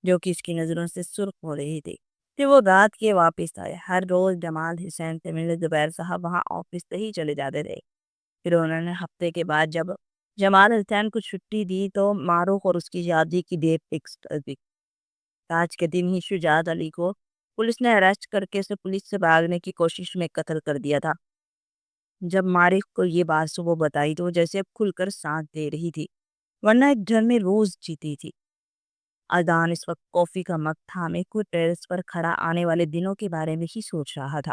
جو کہ اس کی نظروں سے سرخ ہو رہی تھی۔ پھر وہ رات کے واپس آئے۔ ہر روز جمال حسین سے ملنے زبیر صاحب وہاں آفس سے ہی چلے جاتے تھے۔ پھر انہوں نے ہفتے کے بعد جب جمال حسین کو چھٹی دی تو معروف اور اس کی شادی کی ڈیٹ فکس کر دی۔ آج کے دن ہی شجاعت علی کو پولیس نے اریسٹ کر کے اسے پولیس سے بھاگنے کی کوشش میں قتل کر دیا تھا۔ جب معروف کو یہ بات صبح بتائی تو وہ جیسے اب کھل کر سانس دے رہی تھی، ورنہ ایک گھر میں روز جیتی تھی۔ اذان اس وقت کافی کا مگ تھامے خود ٹیرس پر کھڑا آنے والے دنوں کے بارے میں ہی سوچ رہا تھا۔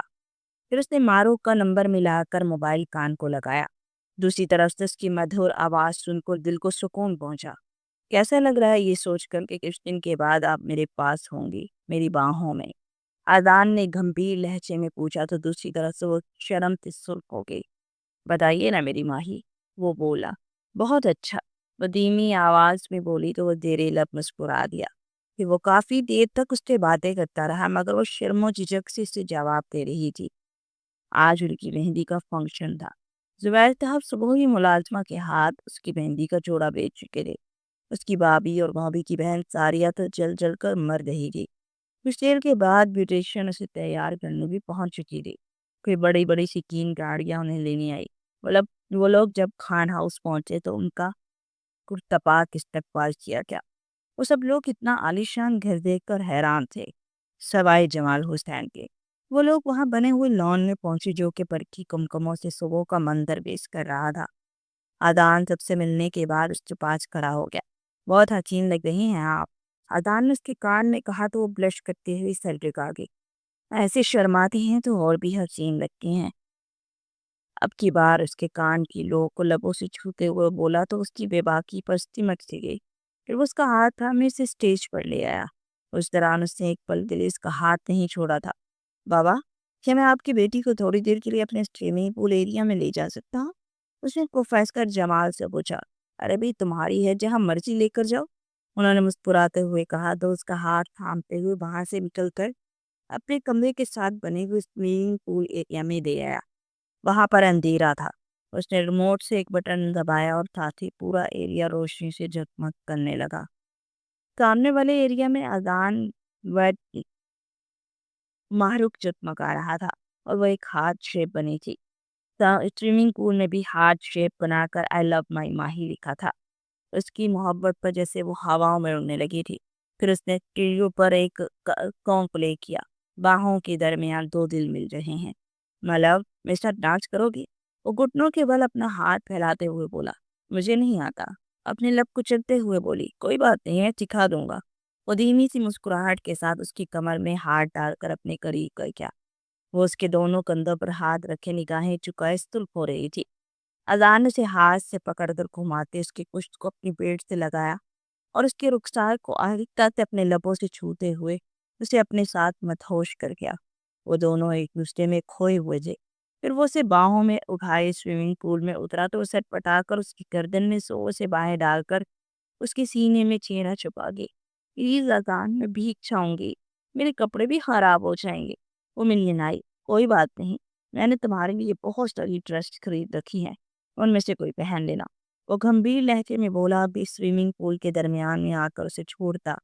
پھر اس نے معروف کا نمبر ملا کر موبائل کان کو لگایا۔ دوسری طرف سے اس کی مدھر آواز سن کر دل کو سکون پہنچا۔ کیسا لگ رہا ہے یہ سوچ کر کہ کچھ دن کے بعد آپ میرے پاس ہوں گی، میری باہوں میں؟ اذان نے گمبھیر لہجے میں پوچھا تو دوسری طرف سے وہ شرم سے سرخ ہو گئی۔ بتائیے نا میری ماہی، وہ بولا۔ بہت اچھا، وہ دھیمی آواز میں بولی تو وہ زیر لب مسکرا دیا۔ پھر وہ کافی دیر تک اس سے باتیں کرتا رہا، مگر وہ شرم و جھجک سے اسے جواب دے رہی تھی۔ آج ان کی مہندی کا فنکشن تھا۔ زبیر صاحب صبح ہی ملازمہ کے ہاتھ اس کی مہندی کا جوڑا بیچ چکے تھے۔ اس کی بھابھی اور بھابھی کی بہن ساریہ تو جل جل کر مر رہی تھی۔ کچھ دیر کے بعد بیوٹیشین اسے تیار کرنے بھی پہنچ چکی تھی۔ کوئی بڑی بڑی سکین گاڑیاں انہیں لینے آئی۔ وہ لوگ جب خان ہاؤس پہنچے تو ان کا پرتپاک استقبال کیا گیا۔ وہ سب لوگ اتنا عالیشان گھر دیکھ کر حیران تھے، سوائے جمال حسین کے۔ وہ لوگ وہاں بنے ہوئے لان میں پہنچے، جو کہ برقی کمکموں سے صبح کا منظر پیش کر رہا تھا۔ اذان سب سے ملنے کے بعد اس کے پاس کھڑا ہو گیا۔ بہت حسین لگ رہی ہیں آپ، اذان نے اس کے کان میں کہا تو وہ بلش کرتے ہوئے سر جھکا گئی۔ ایسے شرماتی ہیں تو اور بھی حسین لگتی ہیں۔ اب کی بار اس کے کان کی لو کو لبوں سے چھوتے ہوئے بولا تو اس کی بے باکی پر سمٹ سی گئی۔ پھر وہ اس کا ہاتھ تھامے سے اسٹیج پر لے آیا۔ اس دوران اس نے ایک پل کے لیے اس کا ہاتھ نہیں چھوڑا تھا۔ بابا، کیا میں آپ کی بیٹی کو تھوڑی دیر کے لیے اپنے سوئمنگ پول ایریا میں لے جا سکتا ہوں؟ اس نے پروفیسر جمال سے پوچھا۔ ارے بھائی، تمہاری ہے، جہاں مرضی لے کر جاؤ، انہوں نے مسکراتے ہوئے کہا تو اس کا ہاتھ تھامتے ہوئے وہاں سے نکل کر اپنے کمرے کے ساتھ بنے ہوئے سوئمنگ پول ایریا میں دے آیا۔ وہاں پر اندھیرا تھا۔ اس نے ریموٹ سے ایک بٹن دبایا اور ساتھ ہی پورا ایریا روشنی سے جگمگ کرنے لگا۔ سامنے والے ایریا میں اذان ویٹ معروف جگمگا رہا تھا اور وہ ایک ہارٹ شیپ بنی تھی۔ سوئمنگ پول میں بھی ہارٹ شیپ بنا کر آئی لو مائی ماہی لکھا تھا۔ اس کی محبت پر جیسے وہ ہواؤں میں اڑنے لگی تھی۔ پھر اس نے ٹیریو پر ایک سانگ پلے کیا، باہوں کے درمیان دو دل مل رہے ہیں، مطلب میرے ساتھ ڈانس کرو گی؟ وہ گھٹنوں کے بل اپنا ہاتھ پھیلاتے ہوئے بولا، مجھے نہیں آتا۔ اپنے لب کچلتے ہوئے بولی، کوئی بات نہیں ہے، سکھا دوں گا۔ وہ دھیمی سی مسکراہٹ کے ساتھ اس کی کمر میں ہاتھ ڈال کر اپنے قریب کر گیا۔ وہ اس کے دونوں کندھوں پر ہاتھ رکھے نگاہیں چکائے سلف ہو رہی تھی۔ اذان اسے ہاتھ سے پکڑ کر گھماتے اس کی پشت کو اپنی پیٹ سے لگایا اور اس کے رخسار کو آہستہ سے اپنے لبوں سے چھوتے ہوئے اسے اپنے ساتھ مدہوش کر گیا۔ وہ دونوں ایک دوسرے میں کھوئے ہوئے تھے۔ پھر وہ اسے باہوں میں اٹھائے سوئمنگ پول میں اترا تو سٹ پٹا کر اس کی گردن میں سو سے باہیں ڈال کر اس کے سینے میں چہرہ چھپا گئی۔ پلیز اذان، میں بھیگ جاؤں گی، میرے کپڑے بھی خراب ہو جائیں گے۔ وہ ملین آئی۔ کوئی بات نہیں، میں نے تمہارے لیے بہت ساری ڈریس خرید رکھی ہیں، ان میں سے کوئی پہن لینا۔ وہ گمبھیر لہجے میں بولا، بھی سوئمنگ پول کے درمیان میں آ کر اسے چھوڑتا،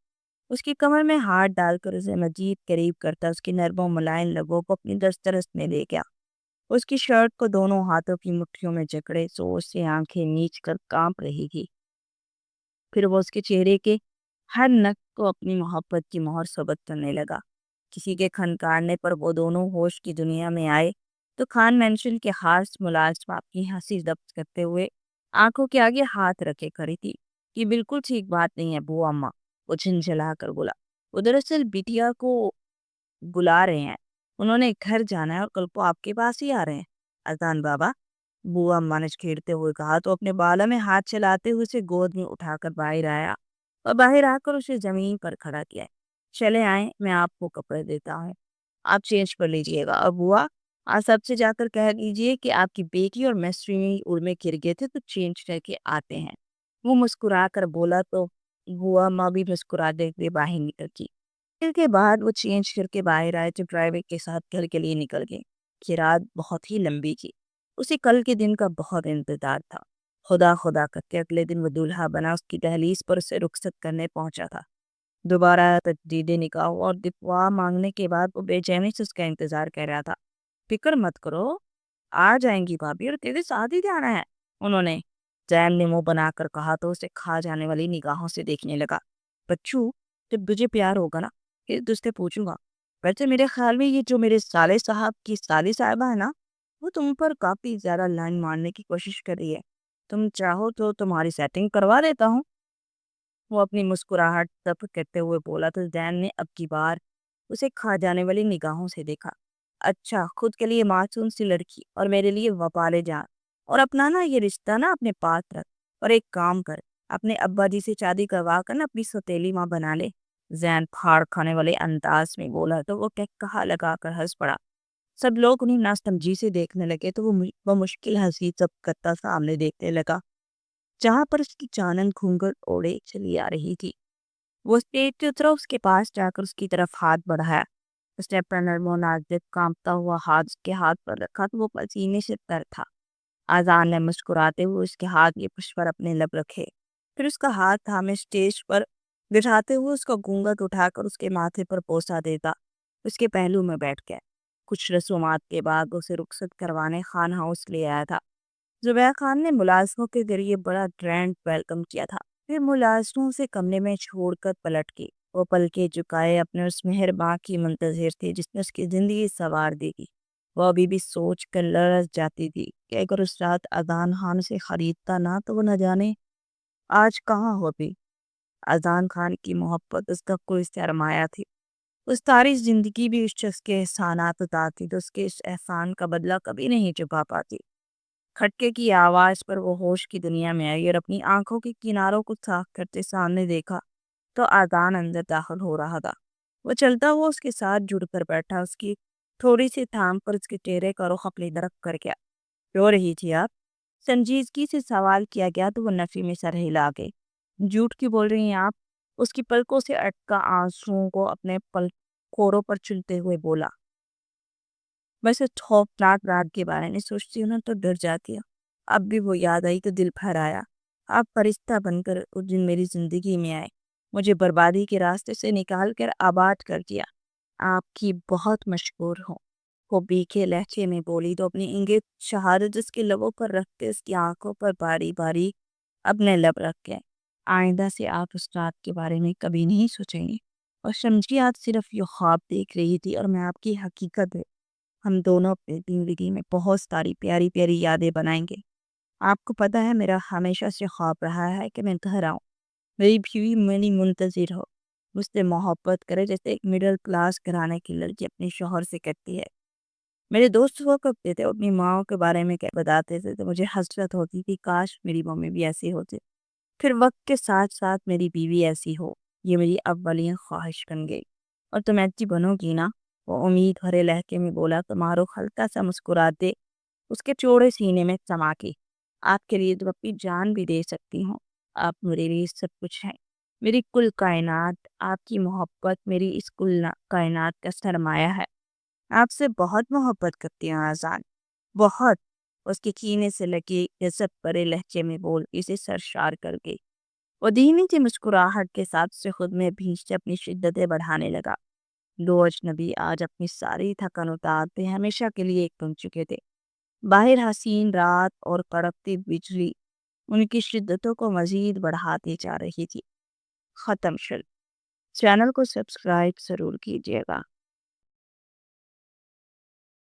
اس کی کمر میں ہاتھ ڈال کر اسے مزید قریب کرتا، اس کی نرم و ملائم لبوں کو اپنی دسترس میں لے گیا، اس کی شرٹ کو دونوں ہاتھوں کی مٹھیوں میں جکڑے سوچ سے آنکھیں نیچ کر کانپ رہی تھی۔ پھر وہ اس کے چہرے کے ہر نک کو اپنی محبت کی مہر ثبت کرنے لگا۔ کسی کے کھنکارنے پر وہ دونوں ہوش کی دنیا میں آئے تو خان مینشن کے خاص ملازم اپنی ہنسی ضبط کرتے ہوئے آنکھوں کے آگے ہاتھ رکھے کھڑی تھی کہ بالکل ٹھیک بات نہیں ہے بو اماں، وہ جھنجھلا کر بولا۔ وہ دراصل بیٹیا کو بلا رہے ہیں، انہوں نے گھر جانا ہے اور کل کو آپ کے پاس ہی آ رہے ہیں۔ اذان بابا، بو اماں نے چھیڑتے ہوئے کہا تو اپنے بالوں میں ہاتھ چلاتے ہوئے اسے گود میں اٹھا کر باہر آیا اور باہر آ کر اسے زمین پر کھڑا کیا۔ چلے آئیں، میں آپ کو کپڑے دیتا ہوں، آپ چینج کر لیجئے گا، اور بوا آپ سب سے جا کر کہہ دیجئے کہ آپ کی بیٹی اور میں سوئمنگ پول میں گر گئے تھے تو چینج کر کے آتے ہیں۔ وہ مسکرا کر بولا تو بوا ماں بھی مسکرا دے کے باہر نکل گئی۔ پھر کے بعد وہ چینج کر کے باہر آئے تو ڈرائیور کے ساتھ گھر کے لیے نکل گئے۔ یہ رات بہت ہی لمبی تھی، اسے کل کے دن کا بہت انتظار تھا۔ خدا خدا کرتے اگلے دن وہ دولہا بنا اس کی دہلیز پر اسے رخصت کرنے پہنچا تھا۔ دوبارہ تجدید نکاح اور دفاع مانگنے کے بعد وہ بے چینی سے اس کا انتظار کر رہا تھا۔ فکر مت کرو، آ جائیں گی بھابھی، اور تیرے ساتھ ہی جانا ہے، انہوں نے زین نے منہ بنا کر کہا تو اسے کھا جانے والی نگاہوں سے دیکھنے لگا۔ بچو، جب تجھے پیار ہوگا نا پھر تجھ سے پوچھوں گا۔ ویسے میرے خیال میں یہ جو میرے سالے صاحب کی سالی صاحبہ ہے نا، وہ تم پر کافی زیادہ لائن مارنے کی کوشش کر رہی ہے، تم چاہو تو تمہاری سیٹنگ کروا دیتا ہوں۔ وہ اپنی مسکراہٹ دب کرتے ہوئے بولا تو زین نے اب کی بار اسے کھا جانے والی نگاہوں سے دیکھا۔ اچھا، خود کے لیے معصوم سی لڑکی اور میرے لیے وفالے جان، اور اپنا نا یہ رشتہ نا اپنے پاس رکھ، اور ایک کام کر، اپنے ابا جی سے شادی کروا کر نا اپنی سوتیلی ماں بنا لے۔ زین پھاڑ کھانے والے انداز میں بولا تو وہ کہا لگا کر ہنس پڑا۔ سب لوگ انہیں ناستمجی سے دیکھنے لگے تو وہ مشکل ہنسی ضبط کرتا سامنے دیکھنے لگا جہاں پر اس کی چانن گھونگھٹ اوڑے چلی آ رہی تھی۔ وہ اسٹیج سے اترا، اس کے پاس جا کر اس کی طرف ہاتھ بڑھایا۔ اس نے اپنا نرم و نازک کانپتا ہوا ہاتھ اس کے ہاتھ پر رکھا تو وہ پسینے سے تر تھا۔ آذان نے مسکراتے ہوئے اس کے ہاتھ کے پشت پر اپنے لب رکھے، پھر اس کا ہاتھ تھامے اسٹیج پر بٹھاتے ہوئے اس کا گھونگھٹ اٹھا کر اس کے ماتھے پر بوسہ دیتا اس کے پہلو میں بیٹھ گیا۔ کچھ رسومات کے بعد اسے رخصت کروانے خان ہاؤس لے آیا تھا۔ زبیر خان نے ملازموں کے ذریعے بڑا گرینڈ ویلکم کیا تھا۔ پھر ملازموں سے کمرے میں چھوڑ کر پلٹ گئی۔ وہ پلکیں جھکائے اپنے اس مہرباں کی منتظر تھی جس نے اس کی زندگی سنوار دی تھی۔ وہ ابھی بھی سوچ کر لرز جاتی تھی کہ اگر اس رات اذان خان سے خریدتا نہ تو وہ نہ جانے آج کہاں ہوتی۔ اذان خان کی محبت اس کا کوئی سرمایہ تھی، اس ساری زندگی بھی اس شخص کے احسانات اتارتی تو اس کے اس احسان کا بدلہ کبھی نہیں چکا پاتی۔ کھٹکے کی آواز پر وہ ہوش کی دنیا میں آئی اور اپنی آنکھوں کے کناروں کو صاف کرتے سامنے دیکھا تو آذان اندر داخل ہو رہا تھا۔ وہ چلتا ہوا اس کے ساتھ جڑ کر بیٹھا، اس کی تھوڑی سی تھام پر اس کے چہرے کا رخ اپنی طرف کر گیا۔ رو رہی تھی آپ؟ سنجیدگی سے سوال کیا گیا تو وہ نفی میں سر ہلا گئی۔ جھوٹ کی بول رہی ہیں آپ؟ اس کی پلکوں سے اٹکا آنسوؤں کو اپنے کوروں پر چلتے ہوئے بولا۔ بس اس خوفناک رات کے بارے میں سوچتی ہوں نا تو ڈر جاتی ہوں۔ اب بھی وہ یاد آئی تو دل بھر آیا۔ آپ فرشتہ بن کر اس دن میری زندگی میں آئے، مجھے بربادی کے راستے سے نکال کر آباد کر دیا۔ آپ کی بہت مشکور ہوں۔ وہ بیکے لہجے میں بولی تو اپنی انگت شہادت اس کے لبوں پر رکھتے اس کی آنکھوں پر باری باری اپنے لب رکھ گئے۔ آئندہ سے آپ اس رات کے بارے میں کبھی نہیں سوچیں گے اور سمجھیے آپ صرف یہ خواب دیکھ رہی تھی اور میں آپ کی حقیقت ہے۔ ہم دونوں اپنی زندگی میں بہت ساری پیاری پیاری یادیں بنائیں گے۔ آپ کو پتہ ہے میرا ہمیشہ سے خواب رہا ہے کہ میں گھر آؤں، میری بیوی میری منتظر ہو، مجھ سے محبت کرے جیسے ایک مڈل کلاس گھرانے کی لڑکی اپنے شوہر سے کرتی ہے۔ میرے دوست ہوا کرتے تھے اپنی ماں کے بارے میں بتاتے تھے تو مجھے حسرت ہوتی تھی کاش میری ممی بھی ایسی ہوتی۔ پھر وقت کے ساتھ ساتھ میری بیوی ایسی ہو، یہ میری اولین خواہش بن گئی۔ اور تم ایسی بنو گی نا وہ امید بھرے لہجے میں بولا تو معروف ہلکا سا مسکراتے اس کے چوڑے سینے میں سما کے، آپ کے لیے تو اپنی جان بھی دے سکتی ہوں، آپ میرے لیے سب کچھ ہیں، میری کل کائنات، آپ کی محبت میری اس کل کائنات کا سرمایہ ہے، آپ سے بہت محبت کرتی ہوں آزاد، بہت۔ اس کے کینے سے لگے غضب بھرے لہجے میں بول اسے سرشار کر گئی۔ وہ دھیمی سی مسکراہٹ کے ساتھ سے خود میں بھینچ سے اپنی شدتیں بڑھانے لگا۔ دو اجنبی آج اپنی ساری تھکن اتارتے ہمیشہ کے لیے ایک بن چکے تھے۔ باہر حسین رات اور کڑکتی بجلی ان کی شدتوں کو مزید بڑھاتی جا رہی تھی۔ ختم شل۔ چینل کو سبسکرائب ضرور کیجیے گا۔